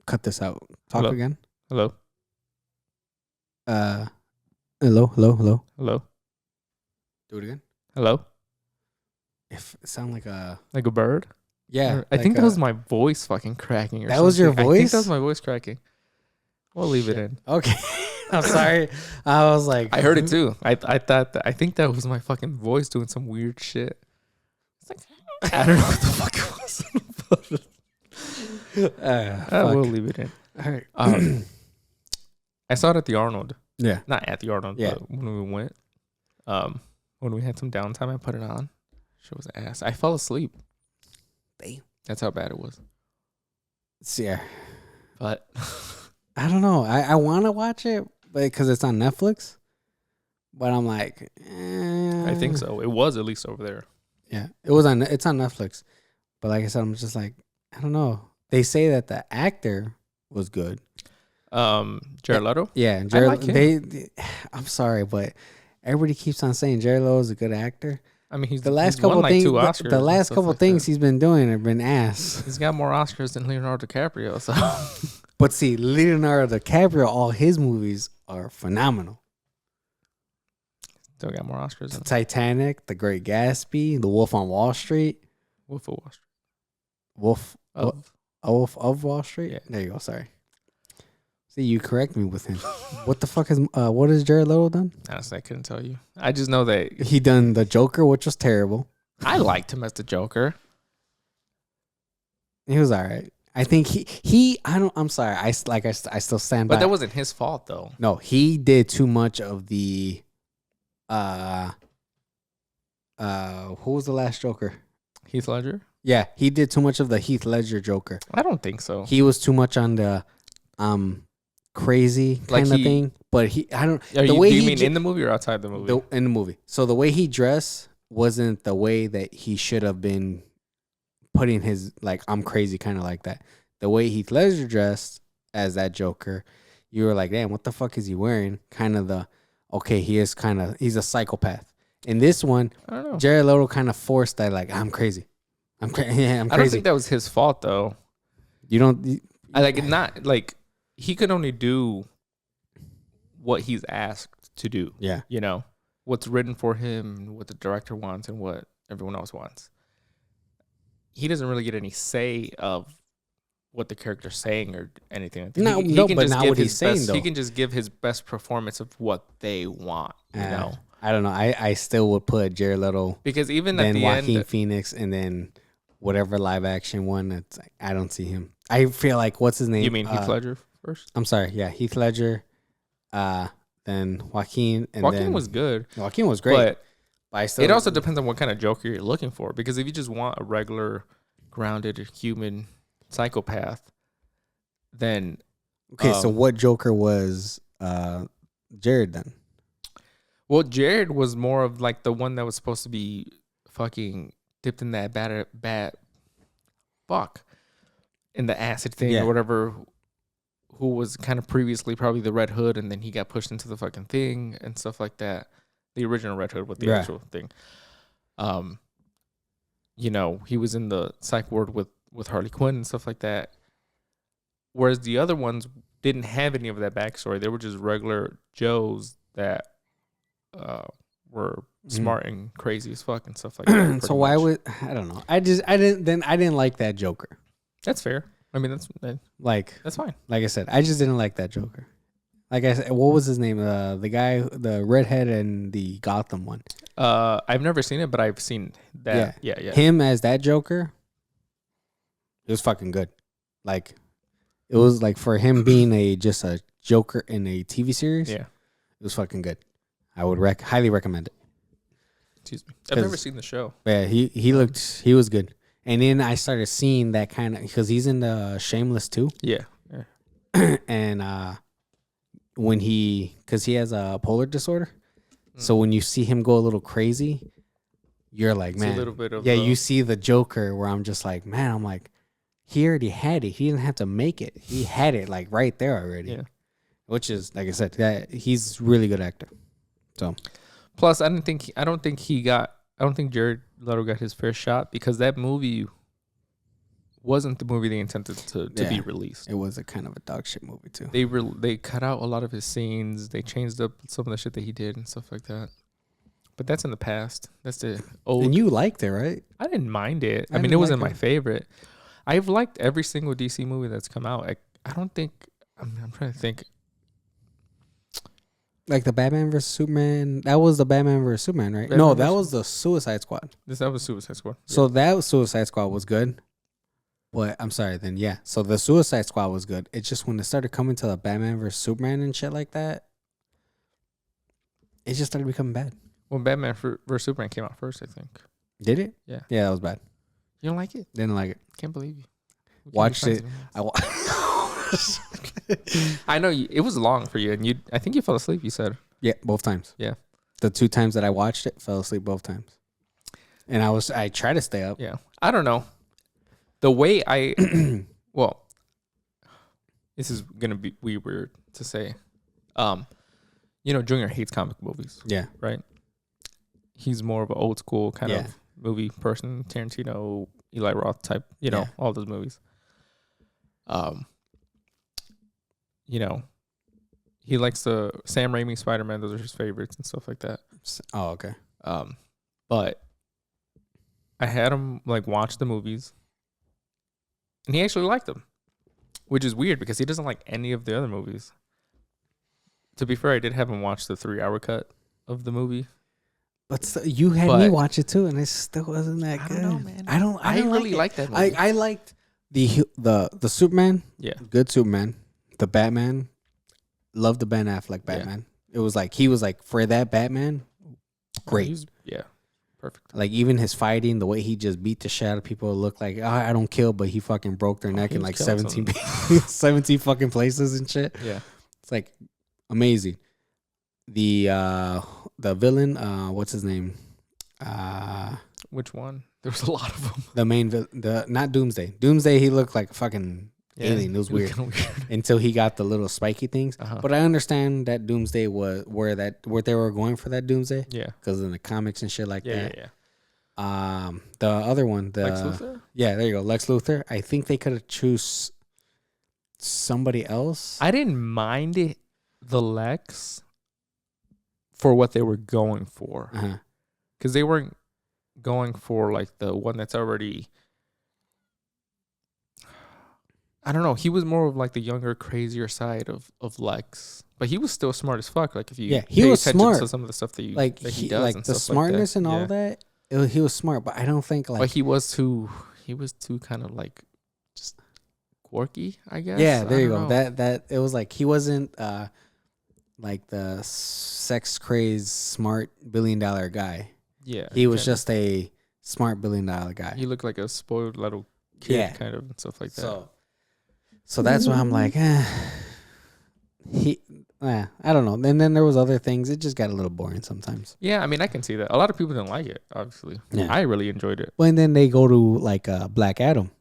Cut this out. Talk Hello? again. Hello. Hello. Do it again. Hello. If it sound like a bird. yeah. I think that was my voice fucking cracking. Or that was your something. voice. I think that was my voice cracking. We'll leave it in. Okay. I'm sorry. I was like, I heard it too. I think that was my fucking voice doing some weird shit. It's like, I don't know what the fuck it was. We'll leave it in. All right. I saw it at the Arnold. Yeah. Not at the Arnold, Yeah. but when we went. When we had some downtime, I put it on. Shit was ass. I fell asleep. Damn. That's how bad it was. Yeah. But I don't know. I want to watch it because it's on Netflix. But I'm like, I think so. It was at least over there. Yeah. It's on Netflix. But like I said, I'm just like, I don't know. They say that the actor was good. Jared Leto? Yeah, I like him. I'm sorry, but everybody keeps on saying Jared Leto is a good actor. I mean, he's won like couple things. two Oscars The last couple like things that. he's been doing have been ass. He's got more Oscars than Leonardo DiCaprio. So, But see, Leonardo DiCaprio, all his movies are phenomenal. still got more Oscars than Titanic, The Great Gatsby, The Wolf on Wall Street. Wolf of Wall Street. Wolf of Wall Street. Yeah. There you go. Sorry. See, you correct me with him. What the fuck what has Jared Leto done? Honestly, I couldn't tell you. I just know that He done The Joker, which was terrible. I liked him as the Joker. He was all right. I think I'm sorry. I still stand by. But that wasn't his fault, though. No, he did too much of the who was the last Joker? Heath Ledger? Yeah, he did too much of the Heath Ledger Joker. I don't think so. He was too much on the crazy kind of thing. But do you mean in the movie or outside the movie? In the movie. So the way he dressed wasn't the way that he should have been putting his, like, I'm crazy kind of like that. The way Heath Ledger dressed as that Joker, you were like, damn, what the fuck is he wearing? Kind of he's a psychopath. In this one, I don't know. Jared Leto kind of forced that, like, I'm crazy. I'm crazy. I don't think that was his fault, though. You don't... He could only do what he's asked to do. Yeah. You know, what's written for him, what the director wants, and what everyone else wants. He doesn't really get any say of what the character's saying or anything. But not what he's saying, though. He can just give his best performance of what they want, you know? I don't know. I still would put Jared Leto, because even at then the Joaquin end, Phoenix, and then whatever live action one. It's like, I don't see him. I feel like, what's his name? You mean Heath Ledger first? I'm sorry. Yeah, Heath Ledger. Then Joaquin, and Joaquin was good. Joaquin was great. But I still, it also depends on what kind of Joker you're looking for. Because if you just want a regular, grounded human psychopath, then Okay, so what Joker was Jared then? well, Jared was more of like the one that was supposed to be fucking dipped in that bad fuck in the acid thing or whatever. Who was kind of previously probably the Red Hood, and then he got pushed into the fucking thing and stuff like that. The original Red Hood with the actual thing. You know, he was in the psych ward with Harley Quinn and stuff like that. Whereas the other ones didn't have any of that backstory. They were just regular Joes that were smart and crazy as fuck and stuff like that. So why would I don't know? I didn't like that Joker. That's fair. I mean, that's fine. Like I said, I just didn't like that Joker. Like I said, what was his name? The guy, the redhead and the Gotham one. I've never seen it, but I've seen that. Yeah. Him as that Joker, it was fucking good. Like, it was like for him being just a Joker in a TV series. Yeah, it was fucking good. I would highly recommend it. Excuse me. I've never seen the show. Yeah, he was good. And then I started seeing that kind of, because he's in the Shameless too. Yeah. And because he has a polar disorder, so when you see him go a little crazy, you're like, man, a little bit of you see the Joker where I'm just like, man, I'm like, he already had it. He didn't have to make it. He had it like right there already. Yeah. Which is, like I said, he's a really good actor. So, plus, I don't think Jared Leto got his fair shot because that movie wasn't the movie they intended to be released. It was a kind of a dog shit movie too. They cut out a lot of his scenes. They changed up some of the shit that he did and stuff like that. But that's in the past. That's the old. And you liked it, right? I didn't mind it. I mean, it wasn't my favorite. I've liked every single DC movie that's come out. I don't think. I'm trying to think. Like the Batman vs Superman. That was the Batman vs Superman, right? No, that was the Suicide Squad. That was Suicide Squad. So that Suicide Squad was good. But I'm sorry, then yeah. So the Suicide Squad was good. It's just when it started coming to the Batman vs Superman and shit like that, it just started becoming bad. Well, Batman vs Superman came out first, I think. Did it? Yeah. Yeah, that was bad. You don't like it? Didn't like it. Can't believe you. Watched it. I know it was long for you, and I think you fell asleep. You said. Yeah, both times. Yeah. The 2 times that I watched it, fell asleep both times. And I tried to stay up. Yeah. I don't know. The way well, this is gonna be weird to say. Junior hates comic movies. Yeah. Right. He's more of an old school kind of movie person, Tarantino, Eli Roth type. All those movies. He likes the Sam Raimi Spider-Man. Those are his favorites and stuff like that. Oh, okay. But I had him watch the movies, and he actually liked them, which is weird because he doesn't like any of the other movies. To be fair, I did have him watch the 3-hour cut of the movie. But you had me watch it too, and it still wasn't that good. I don't know, man. I really like that movie. I liked the Superman. Yeah, good Superman. The Batman. Loved the Ben Affleck Batman. Yeah. It was like he was like for that Batman, great. Perfect. Like even his fighting, the way he just beat the shit out of people, looked like I don't kill, but he fucking broke their neck in like 17 fucking places and shit. Yeah, it's like amazing. The villain, what's his name? Which one? There was a lot of them. The main, not Doomsday. Doomsday, he looked like a fucking alien. It was weird until he got the little spiky things. But I understand that Doomsday was where they were going for that Doomsday. Yeah, because in the comics and shit like that. Yeah. The other one, Lex Luthor. Yeah, there you go, Lex Luthor. I think they could have choose somebody else. I didn't mind the Lex for what they were going for, because they weren't going for like the one that's already. I don't know. He was more of like the younger, crazier side of Lex, but he was still smart as fuck. Like if you he was smart to some of the stuff that he does, like the smartness and all that. He was smart, but I don't think like. But he was too kind of like just quirky, I guess. Yeah, there you go. That it was like he wasn't like the sex crazed smart $1 billion guy. Yeah, he was just a smart $1 billion guy. He looked like a spoiled little kid, kind of and stuff like that. So. So that's why I'm like, I don't know. And then there was other things. It just got a little boring sometimes. Yeah, I mean, I can see that. A lot of people didn't like it, obviously. Yeah. I really enjoyed it. Well, and then they go to like Black Adam.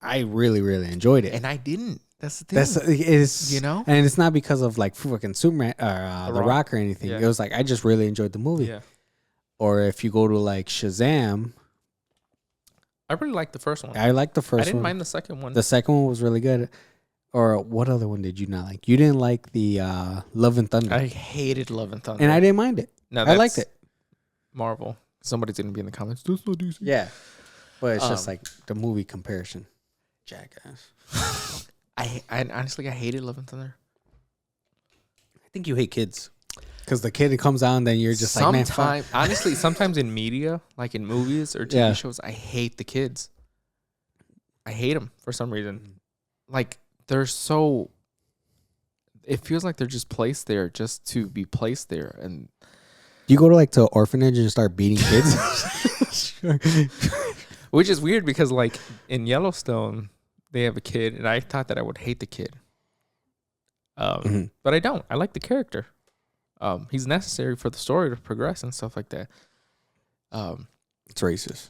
I really, really enjoyed it. And I didn't. That's the thing. It is, you know? And it's not because of like fucking Superman or The Rock or anything. Yeah. It was like, I just really enjoyed the movie. Yeah. Or if you go to like Shazam. I really liked the first one. I liked the first one. I didn't mind the second one. The second one was really good. Or what other one did you not like? You didn't like the Love and Thunder. I hated Love and Thunder. And I didn't mind it. No, I liked it. Marvel. Somebody's going to be in the comments. That's not DC. Yeah. But it's just like the movie comparison. Jackass. I honestly, I hated Love and Thunder. I think you hate kids. Because the kid comes out and then you're just like, man, fuck. Honestly, sometimes in media, like in movies or TV shows, I hate the kids. I hate them for some reason. Like, they're so... It feels like they're just placed there just to be placed there. And you go to like to an orphanage and start beating kids? Which is weird because like in Yellowstone, they have a kid and I thought that I would hate the kid. But I don't. I like the character. He's necessary for the story to progress and stuff like that. It's racist.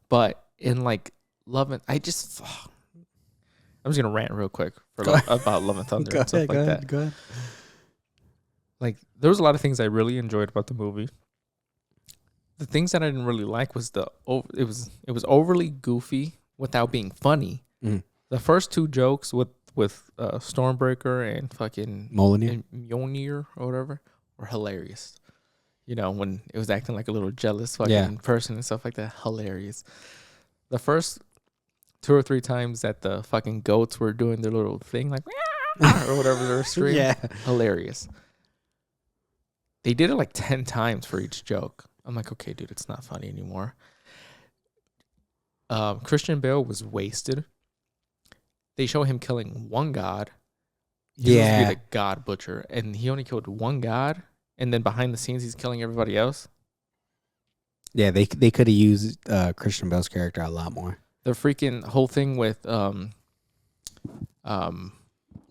But in like Love and... I'm just going to rant real quick about Love and Thunder and stuff like that. Go ahead. Like, there was a lot of things I really enjoyed about the movie. The things that I didn't really like was it was overly goofy without being funny. Mm. The first two jokes with Stormbreaker and fucking Mjolnir or whatever were hilarious. You know, when it was acting like a little jealous fucking person and stuff like that. Hilarious. The first 2 or 3 times that the fucking goats were doing their little thing, like, or whatever they were screaming. Hilarious. They did it like 10 times for each joke. I'm like, okay, dude, it's not funny anymore. Christian Bale was wasted. They show him killing one god. He's supposed to be the god butcher, and he only killed one god, and then behind the scenes, he's killing everybody else. Yeah, they could have used Christian Bale's character a lot more. The freaking whole thing with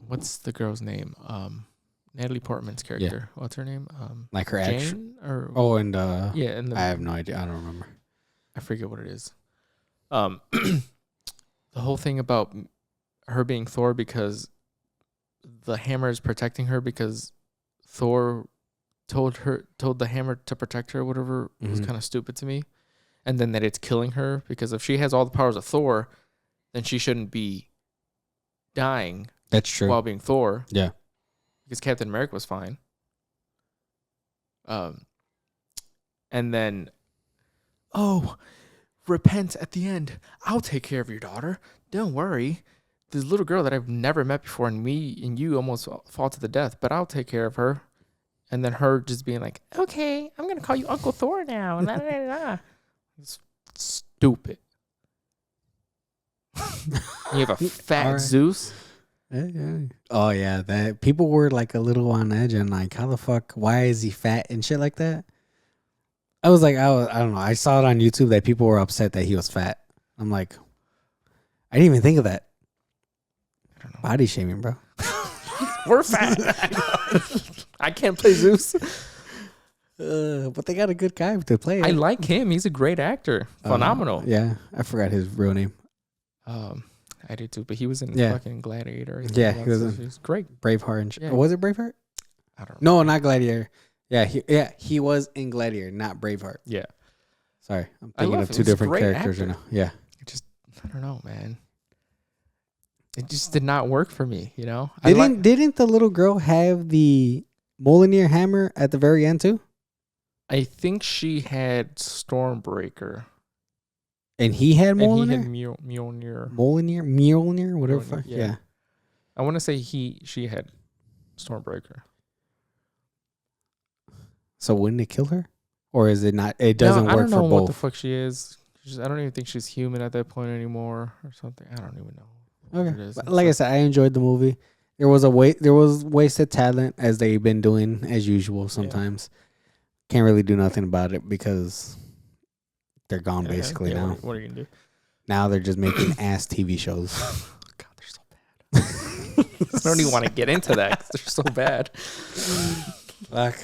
what's the girl's name? Natalie Portman's character. Yeah. What's her name? Like her Jane or and I have no idea. I don't remember. I forget what it is. The whole thing about her being Thor because the hammer is protecting her because Thor told the hammer to protect her or whatever was kind of stupid to me. And then that it's killing her because if she has all the powers of Thor, then she shouldn't be dying. That's true. While being Thor. Yeah. Because Captain America was fine. And then, repent at the end. I'll take care of your daughter. Don't worry. This little girl that I've never met before, and me and you almost fall to the death, but I'll take care of her. And then her just being like, okay, I'm going to call you Uncle Thor now. It's stupid. You have a fat Zeus. Yeah. Oh yeah, that people were like a little on edge and like, how the fuck? Why is he fat and shit like that? I was like, I don't know. I saw it on YouTube that people were upset that he was fat. I'm like, I didn't even think of that. I don't know. Body shaming, bro. We're fat. I can't play Zeus. But they got a good guy to play it. I like him. He's a great actor. Phenomenal. Yeah, I forgot his real name. I did too, but he was in fucking Gladiator. Yeah, he was great. Braveheart and shit. Was it Braveheart? I don't know. No, not Gladiator. Yeah, he was in Gladiator, not Braveheart. Yeah. Sorry, I'm thinking of two different characters. You know? Yeah. I don't know, man. It just did not work for me, you know? Didn't the little girl have the Mjolnir hammer at the very end too? I think she had Stormbreaker. And he had Mjolnir? And he had Mjolnir. Mjolnir, whatever. Mjolnir, yeah. I want to say she had Stormbreaker. So wouldn't it kill her? Or is it not? It doesn't work for both. I don't know what the fuck she is. I don't even think she's human at that point anymore or something. I don't even know. Okay. But like I said, I enjoyed the movie. There was wasted talent as they've been doing as usual sometimes. Yeah. Can't really do nothing about it because they're gone basically now. What are you going to do? Now they're just making ass TV shows. God, they're so bad. I don't even want to get into that 'cause they're so bad. Fuck.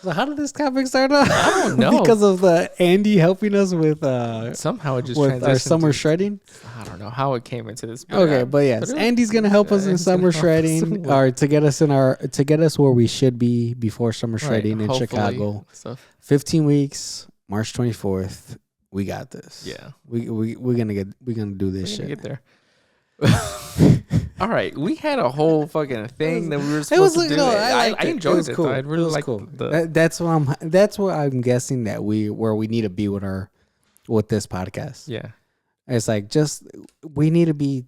So how did this topic start out? I don't know. Because of the Andy helping us with Somehow it just with our transitioned summer to- shredding. I don't know how it came into this. Okay, but yes, it was- Andy's gonna help us in Andy's gonna summer help us shredding, with- or to get us where we should be before summer Right, shredding in hopefully, Chicago. stuff. 15 weeks, March 24th. We got this. Yeah, we're gonna do we're this gonna shit. get there. All right, we had a whole fucking thing that we were It supposed was to do. no, I liked it. enjoyed was it. cool. Though. I really it was like cool. the. That's what I'm guessing that where we need to be with this podcast. Yeah, It's like we need to be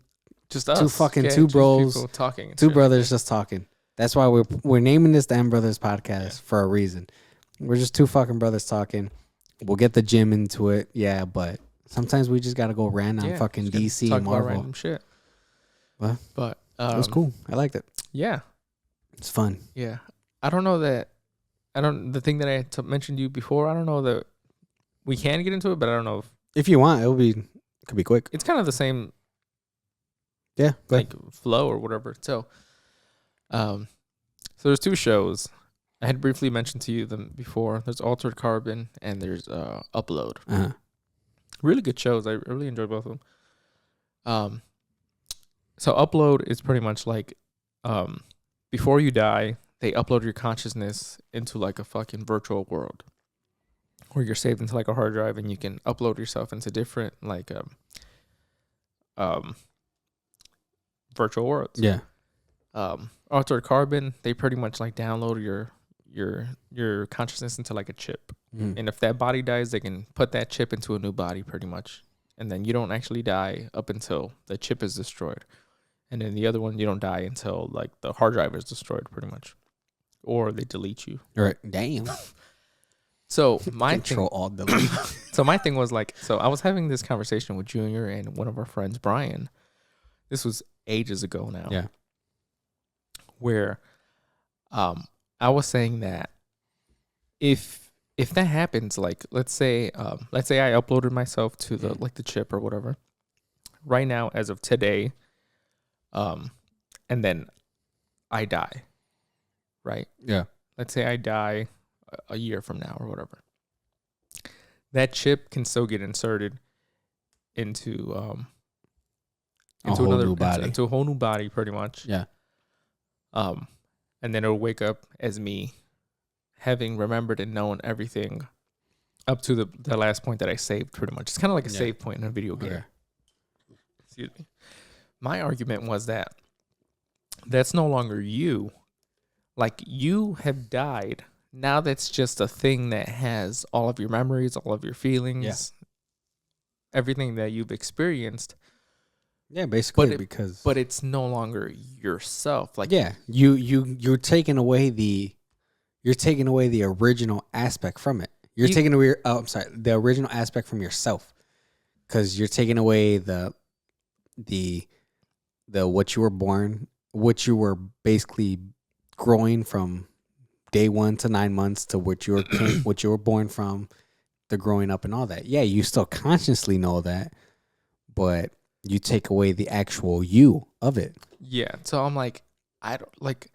just us. two fucking just two bros, people talking. and two shit. brothers just talking. That's why we're naming this the M Brothers podcast for a reason. We're just two fucking brothers talking. We'll get the gym into it, yeah, but sometimes we just gotta go rant on fucking just gotta DC talk and about Marvel. random shit. What? But It was cool. I liked it. Yeah, It's fun. yeah. I don't know that. The thing that I mentioned to you before. I don't know that we can get into it, but I don't know if If you want, it could be quick. it's kind of the same Yeah, go ahead. like flow or whatever. So there's two shows. I had briefly mentioned to you them before. There's Altered Carbon and there's Upload. Uh-huh. Really good shows. I really enjoyed both of them. So Upload is pretty much like before you die, they upload your consciousness into like a fucking virtual world where you're saved into like a hard drive and you can upload yourself into different like virtual worlds. Yeah. Altered Carbon, they pretty much like download your consciousness into like a chip. Mm. And if that body dies, they can put that chip into a new body pretty much. And then you don't actually die up until the chip is destroyed. And then the other one, you don't die until like the hard drive is destroyed pretty much. Or they delete you. All right. Damn. So my Control Alt Delete. So my thing was like, so I was having this conversation with Junior and one of our friends, Brian. This was ages ago now. Yeah. Where I was saying that if that happens, like let's say I uploaded myself to the like the chip or whatever, right now as of today, and then I die, right? Yeah. Let's say I die a year from now or whatever. That chip can still get inserted into A whole new body. into a whole new body, pretty much. Yeah. And then it'll wake up as me, having remembered and known everything up to the last point that I saved, pretty much. It's kind of like a save point in a video game. Okay. Excuse me. My argument was that that's no longer you. Like, you have died. Now that's just a thing that has all of your memories, all of your feelings, everything that you've experienced. Yeah, basically because But it's no longer yourself. Like, yeah, you're taking away the original aspect from it. You're taking away the original aspect from yourself, because you're taking away the what you were basically growing from day 1 to 9 months to what you were born from, the growing up and all that. Yeah, you still consciously know that, but you take away the actual you of it. yeah. So I'm like, I don't like.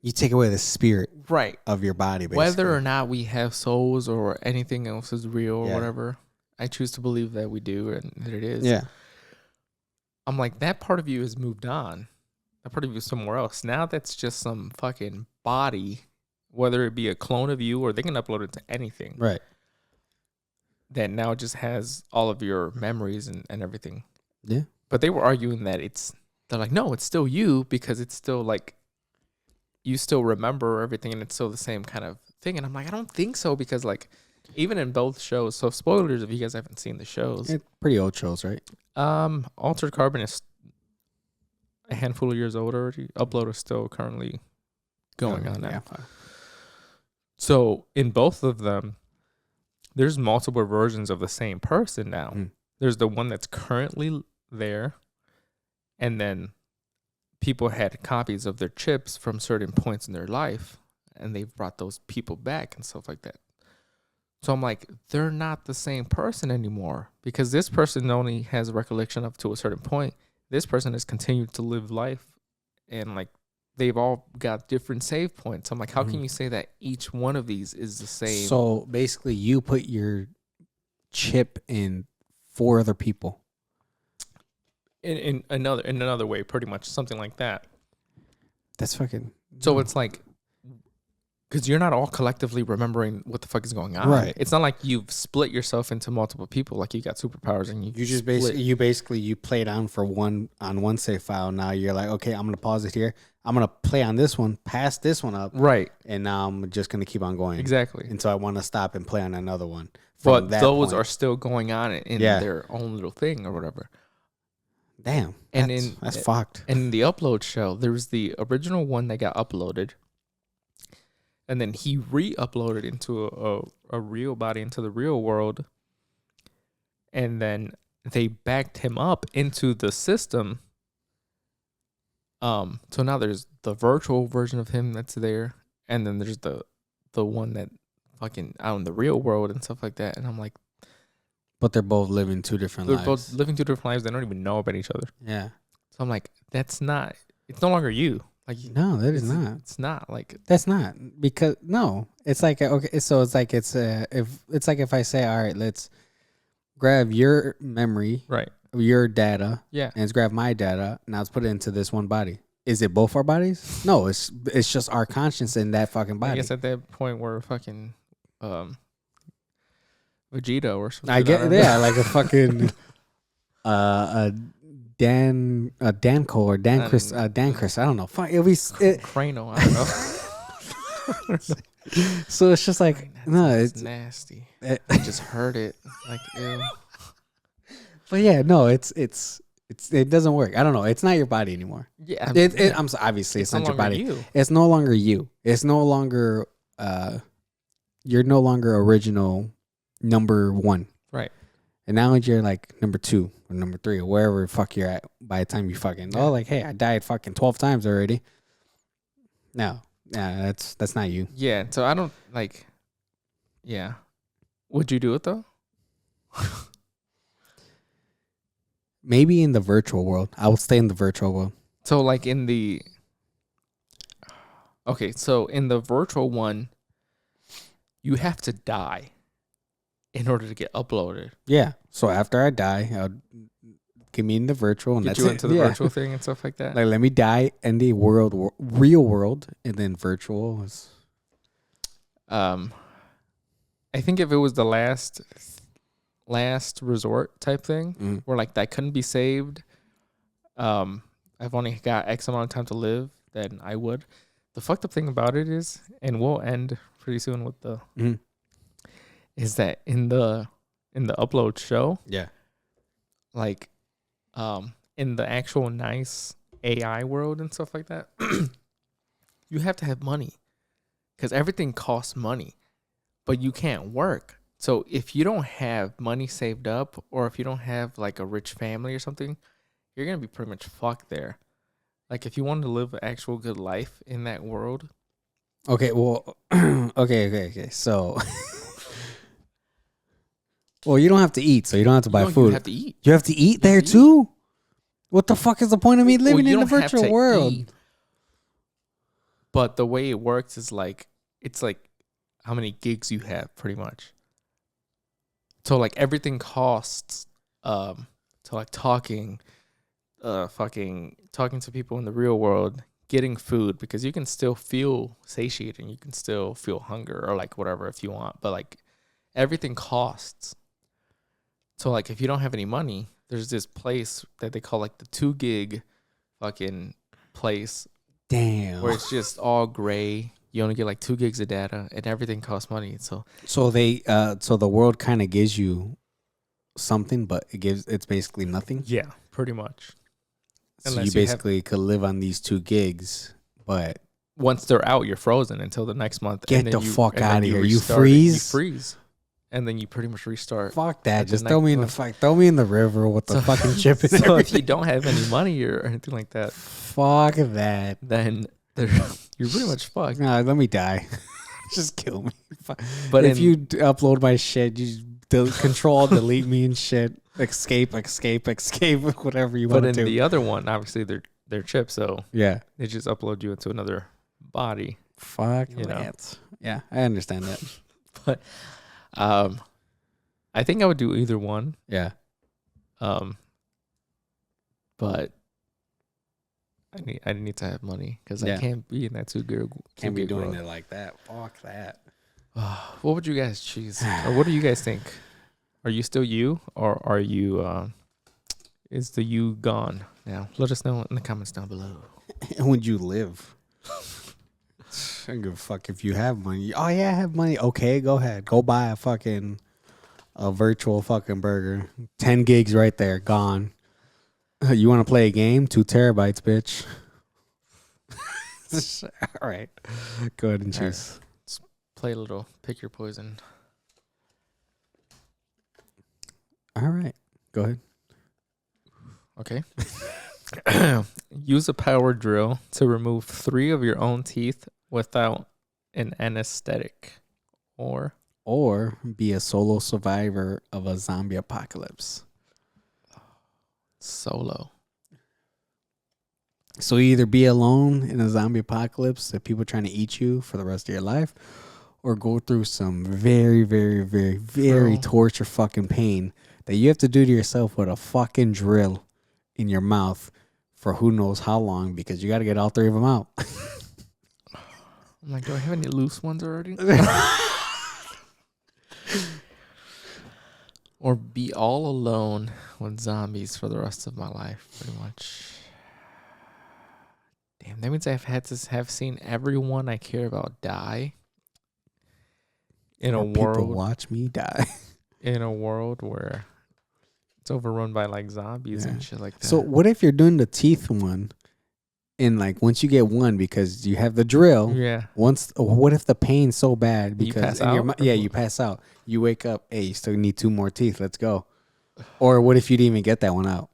You take away the spirit Right. of your body, basically. Whether or not we have souls or anything else is real or Yeah. whatever, I choose to believe that we do and that it is. Yeah. I'm like, that part of you has moved on. That part of you is somewhere else. Now that's just some fucking body, whether it be a clone of you or they can upload it to anything. Right. That now just has all of your memories and everything. Yeah. But they were arguing that they're like, no, it's still you because it's still like, you still remember everything and it's still the same kind of thing. And I'm like, I don't think so, because like, even in both shows, so spoilers if you guys haven't seen the shows. Pretty old shows, right? Altered Carbon is a handful of years older. Upload is still currently going on now. Yeah. So in both of them, there's multiple versions of the same person now. Mm. There's the one that's currently there, and then people had copies of their chips from certain points in their life, and they've brought those people back and stuff like that. So I'm like, they're not the same person anymore, because this person only has a recollection up to a certain point. This person has continued to live life and like they've all got different save points. I'm like, how can you say that each one of these is the same? So basically, you put your chip in 4 other people. In another way, pretty much something like that. That's fucking. So it's like, because you're not all collectively remembering what the fuck is going on. Right. It's not like you've split yourself into multiple people. Like you got superpowers and You just basically play down for one save file. Now you're like, okay, I'm gonna pause it here. I'm gonna play on this one, pass this one up, right, and now I'm just gonna keep on going exactly until I want to stop and play on another one. But those are still going on in their own little thing or whatever. Damn, and that's fucked. And in the upload show, there was the original one that got uploaded, and then he re-uploaded into a real body into the real world, and then they backed him up into the system. So now there's the virtual version of him that's there, and then there's the one that fucking out in the real world and stuff like that. And I'm like, but they're both living 2 different lives. They're both living 2 different lives. They don't even know about each other. Yeah. So I'm like, it's no longer you. Like, no, that is not. It's not like that's not because no. It's like okay. So it's like if I say, all right, let's grab your memory, right, your data, yeah, and let's grab my data. Now let's put it into this one body. Is it both our bodies? No, it's just our conscience in that fucking body. I guess at that point we're fucking Vegeta or something. I get like a fucking a Danko or Dan Chris. I don't know. Fuck, Crano. I don't know. So it's just like it's nasty. I just heard it. Like ew. But yeah, no, it doesn't work. I don't know. It's not your body anymore. Yeah, obviously it's not your body. You. It's no longer you. It's no longer you're no longer original number 1. Right. And now you're like number 2 or number 3 or wherever the fuck you're at by the time you fucking like, hey, I died fucking 12 times already. No. Yeah, that's not you. Yeah, so I don't like yeah. Would you do it though? Maybe in the virtual world. I will stay in the virtual world. So like in the so in the virtual one, you have to die in order to get uploaded. Yeah. So after I die, I'll get me in the virtual and get that's you it. into the virtual thing and stuff like that. Like let me die in the real world, and then virtual is. I think if it was the last resort type thing, where like that couldn't be saved, I've only got X amount of time to live, then I would. The fucked up thing about it is, and we'll end pretty soon with the, is that in the upload show, yeah, like, in the actual nice AI world and stuff like that, you have to have money, because everything costs money, but you can't work. So if you don't have money saved up, or if you don't have like a rich family or something, you're gonna be pretty much fucked there. Like if you wanted to live an actual good life in that world. Okay, well, okay. So, well, you don't have to eat, so you don't have to buy food. You have to eat. You have to eat there too? What the fuck is the point of me living in the virtual world? Eat. But the way it works is like, it's like how many gigs you have, pretty much. So like everything costs, to like talking to people in the real world, getting food, because you can still feel satiated and you can still feel hunger or like whatever if you want, but like everything costs. So like if you don't have any money, there's this place that they call like the 2 gig fucking place. Damn. Where it's just all gray. You only get like 2 gigs of data and everything costs money. So the world kind of gives you something, but it's basically nothing. Yeah, pretty much. So you basically could live on these 2 gigs, but once they're out, you're frozen until the next month. Get the fuck out of here! You freeze. You freeze, and then you pretty much restart. Fuck that! Just throw me in the river with the fucking chip. So if you don't have any money or anything like that, fuck that. Then you're pretty much fucked. Nah, let me die. Just kill me. But if you upload my shit, you control, delete me and shit. Escape, whatever you want to do. But in the other one, obviously their chip, so Yeah. they just upload you into another body. Fuck You know. that. Yeah, I understand that. But I think I would do either one. Yeah. But I need to have money because Yeah. I can't be in that Can't be doing it like that. Fuck that. What would you guys choose? Or what do you guys think? Are you still you, or are you? Is the you gone now? Let us know in the comments down below. And would you live? I don't give a fuck if you have money. Oh yeah, I have money. Okay, go ahead. Go buy a virtual fucking burger. 10 gigs right there, gone. You want to play a game? 2 terabytes, bitch. All right. Go ahead and choose. Let's play a little pick your poison. All right. Go ahead. Okay. Use a power drill to remove 3 of your own teeth without an anesthetic. Or be a solo survivor of a zombie apocalypse. solo. So either be alone in a zombie apocalypse that people trying to eat you for the rest of your life, or go through some very, very, very, very torture fucking pain that you have to do to yourself with a fucking drill in your mouth for who knows how long, because you got to get all 3 of them out. I'm like, do I have any loose ones already? Or be all alone with zombies for the rest of my life, pretty much. Damn, that means I've had to have seen everyone I care about die. In a People world, watch me die. in a world where it's overrun by like zombies Yeah. and shit like that. So what if you're doing the teeth one, and like once you get one because you have the drill, yeah, what if the pain's so bad You because pass in your out? you pass out. You wake up, hey, you still need 2 more teeth. Let's go. Or what if you didn't even get that one out?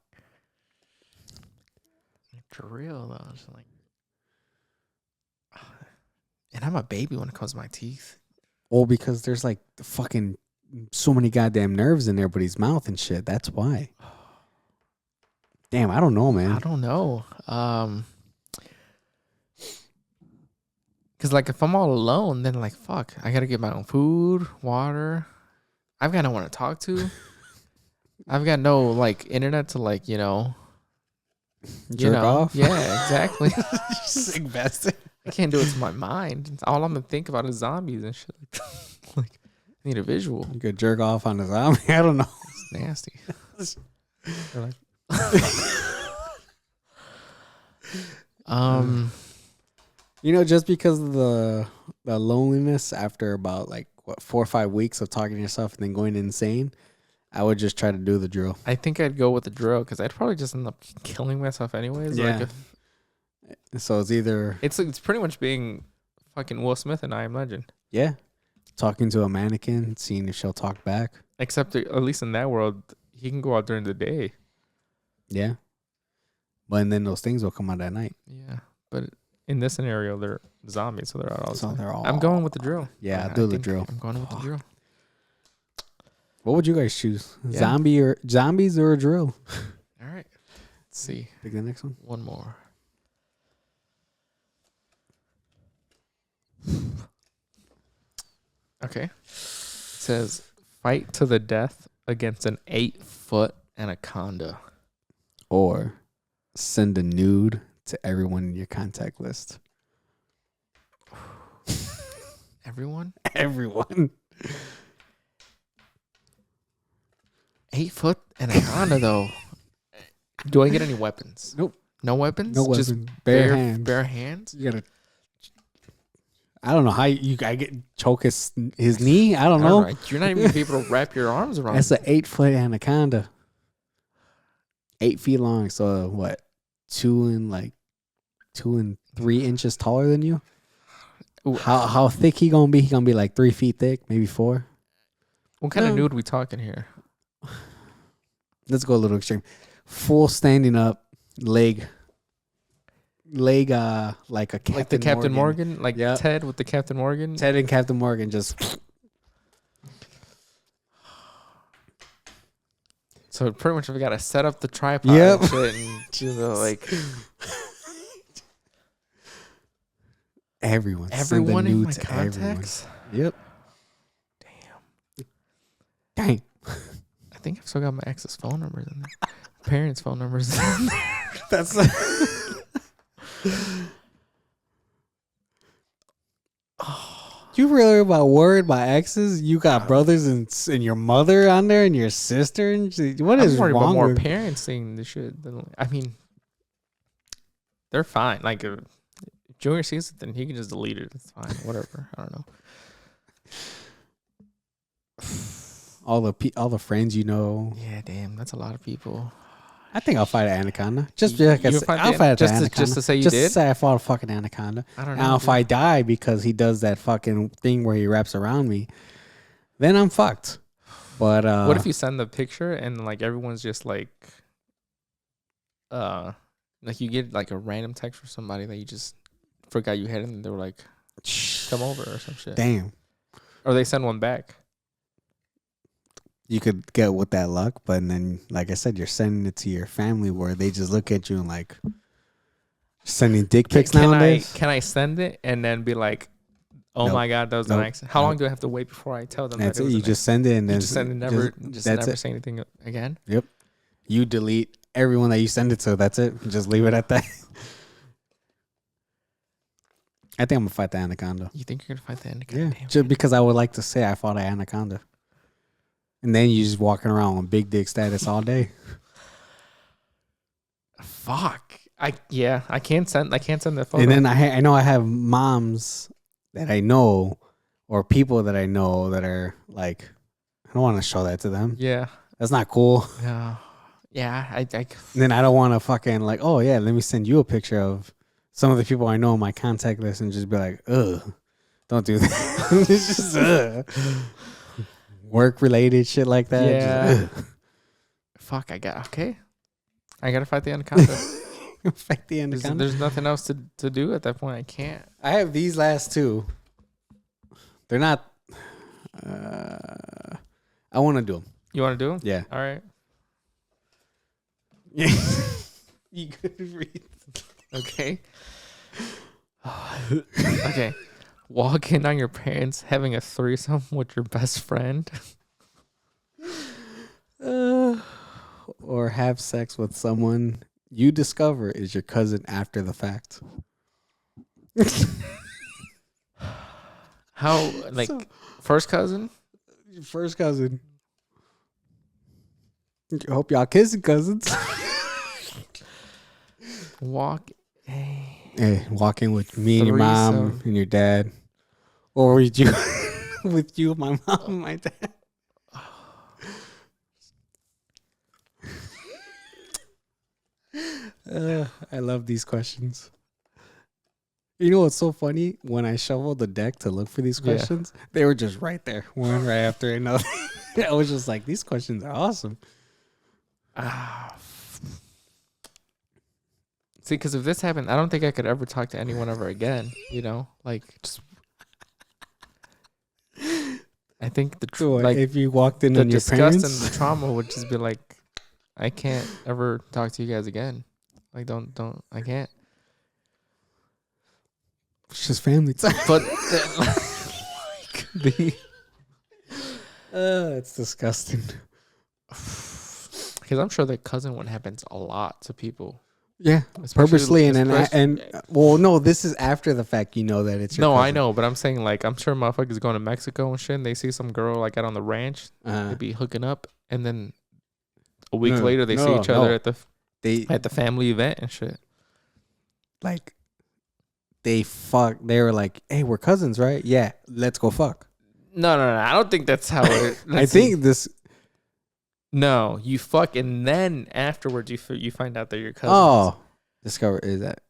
drill though. It's like, and I'm a baby when it comes to my teeth. Well, because there's like fucking so many goddamn nerves in everybody's mouth and shit. That's why. Damn, I don't know, man. I don't know. Cause like if I'm all alone, then like fuck, I gotta get my own food, water. I've got no one to talk to. I've got no like internet to like Jerk off? Yeah, exactly. Just invest it. I can't do it to my mind. All I'm gonna think about is zombies and shit. Like I need a visual. You could jerk off on a zombie. I don't know. It's nasty. They're like, just because of the loneliness after about like 4 or 5 weeks of talking to yourself and then going insane, I would just try to do the drill. I think I'd go with the drill because I'd probably just end up killing myself anyways. Yeah. Like So it's either it's pretty much being fucking Will Smith and I Am Legend. talking to a mannequin, seeing if she'll talk back. Except at least in that world, he can go out during the day. Yeah. But then those things will come out at night. Yeah, but in this scenario, they're zombies, so they're out all the So time. they're all. I'm going with the drill. Yeah, I do the think drill. I'm going with the drill. What would you guys choose? Yeah. Zombies or a drill? All right. Let's see. Pick the next one. One more. Okay. It says fight to the death against an 8-foot anaconda. Or send a nude to everyone in your contact list. Everyone? Everyone. 8-foot anaconda though. Do I get any weapons? Nope. No weapons? No Just weapons. Bare hands. Bare hands? You gotta. I don't know how I get choke his knee. I don't know. You're not even gonna be able to wrap your arms around. That's an 8-foot anaconda. 8 feet long. So what? 2 and 3 inches taller than you. Ooh. How thick he gonna be? He gonna be like 3 feet thick, maybe 4. What kind of nude we talking here? Let's go a little extreme. Full standing up, leg like a Captain Like the Captain Morgan? Like Yeah. Ted with the Captain Morgan? Ted and Captain Morgan just. So pretty much we gotta set up the tripod Yep. and shit and like everyone. Everyone Send a in nude my to everyone. contacts. Yep. Damn. Dang. I think I've still got my ex's phone numbers in there. Parents' phone numbers in there. That's. You really about worried about exes? You got brothers and your mother on there and your sister and shit? What is I'm worried about wrong more with? parents seeing this shit. I mean, they're fine. Like, if Junior sees it, then he can just delete it. It's fine. Whatever. I don't know. All the friends you know. Yeah, damn. That's a lot of people. I think I'll fight an anaconda. Just You- like I you said, fight I'll the- fight just an to- anaconda. just to say you just did? to say I fought a fucking anaconda. I don't know. Now, if dude. I die because he does that fucking thing where he wraps around me, then I'm fucked. But What if you send the picture and like everyone's just like you get like a random text from somebody that you just forgot you had and they were like, come over or some shit. Damn. Or they send one back. You could get with that luck, but then, like I said, you're sending it to your family where they just look at you and like sending dick pics nowadays. Can I send it and then be like, oh Nope. my god, that was an Nope. accident? How Nope. long do I have to wait before I tell them That's that it. was You an just send it and accident? then You just send it, never that's never it. say anything again? Yep. You delete everyone that you send it to. That's it. Just leave it at that. I think I'm gonna fight the anaconda. You think you're gonna fight the Yeah, anaconda? Damn. just because I would like to say I fought an anaconda, and then you just walking around with big dick status all day. Fuck. I can't send that photo. And then I know I have moms that I know or people that I know that are like, I don't want to show that to them. Yeah. That's not cool. Yeah. Yeah. I And then I don't want to fucking like, oh yeah, let me send you a picture of some of the people I know in my contact list and just be like, ugh, don't do that. It's just work related shit like that. Yeah. Just, fuck. I gotta fight the anaconda. fight the anaconda. There's nothing else to do at that point. I can't. I have these last two. They're not. I want to do them. You want to do them? Yeah. All right. You could read. Okay. Okay. Walk in on your parents having a threesome with your best friend. Or have sex with someone you discover is your cousin after the fact. How like first cousin? Your first cousin. I hope y'all kissing cousins. Walk. Hey, walk in with me and your mom Threesome. and your dad, or with you, with you, my mom, and my dad. I love these questions. You know what's so funny? When I shoveled the deck to look for these Yeah. questions, they were just right there, one right after another. I was just like, these questions are awesome. See, because if this happened, I don't think I could ever talk to anyone ever again. You know, like just. I think the So like if you walked in the on your disgust parents, and the trauma would just be like, I can't ever talk to you guys again. Like, don't, I can't. it's just family time. But It's disgusting. because I'm sure that cousin one happens a lot to people. Yeah, Especially- purposely and especially- well, no, this is after the fact. You know that it's your No, I cousin. know, but I'm saying like I'm sure motherfuckers going to Mexico and shit. And they see some girl like out on the ranch, Uh, they be hooking up, and then a week No, later they see no, each other no. at they the family event and shit. like they fuck. They were like, "Hey, we're cousins, right? Yeah, let's go fuck." No, I don't think that's how it. I think this. No, you fuck, and then afterwards you find out that you're cousins. Oh, discover is that?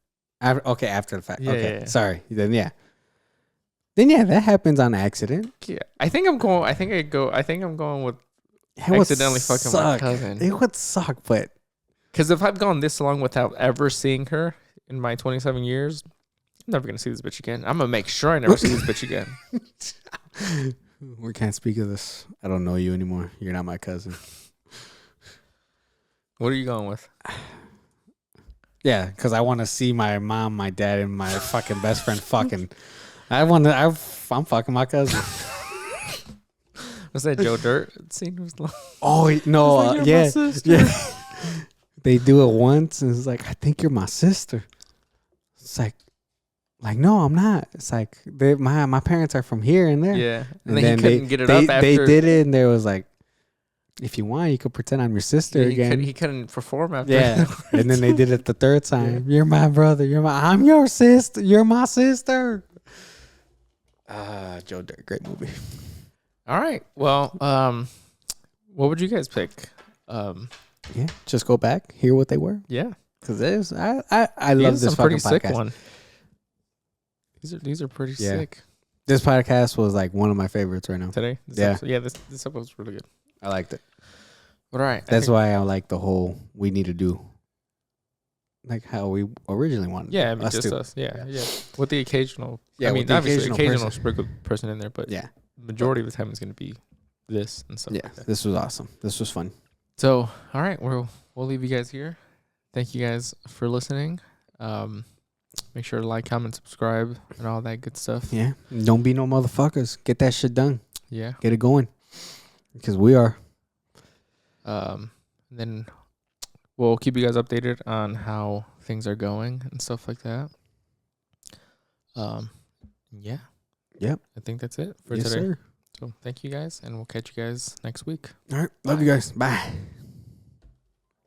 Okay, after the fact. Yeah, okay, yeah. sorry. Then yeah, that happens on accident. Yeah, I think I'm going with It would accidentally fucking my suck. cousin. It would suck, but Because if I've gone this long without ever seeing her in my 27 years, I'm never gonna see this bitch again. I'm gonna make sure I never see this bitch again. we can't speak of this. I don't know you anymore. You're not my cousin. What are you going with? Yeah, because I want to see my mom, my dad, and my fucking best friend fucking. I'm fucking my cousin. Was that Joe Dirt scene? Was like, Oh no, like, "You're my yeah, sister." yeah. They do it once, and it's like, I think you're my sister. It's like no, I'm not. It's like my parents are from here and there. Yeah, And then then he couldn't get it they up after. they did it, and there was like, if you want, you could pretend I'm your sister Yeah, again. he couldn't perform after. Yeah, and then they did it the third time. You're my brother. I'm your sister. You're my sister. Joe Dirt, great movie. All right. Well, what would you guys pick? Yeah, just go back, hear what they were, Yeah, because I love this some pretty fucking sick podcast. one. These are pretty Yeah. sick This podcast was like one of my favorites right now. today. Yeah. This episode was really good. I liked it. But all right, That's why I like the whole we need to do like how we originally wanted. Yeah, I mean, us just to. us. Yeah. With the occasional. Yeah, I mean, with the obviously, occasional person. sprinkled person in there, but Yeah, majority of the time it's going to be this and stuff. yeah. Like that. This was awesome. This was fun. So, all right, we'll leave you guys here. Thank you guys for listening. Make sure to like, comment, subscribe, and all that good stuff. Yeah, don't be no motherfuckers. Get that shit done. Yeah. Get it going, because we are. Then we'll keep you guys updated on how things are going and stuff like that. Yeah. Yep. I think that's it for Yes, today. sir. So thank you guys, and we'll catch you guys next week. All right. Love you guys. Bye.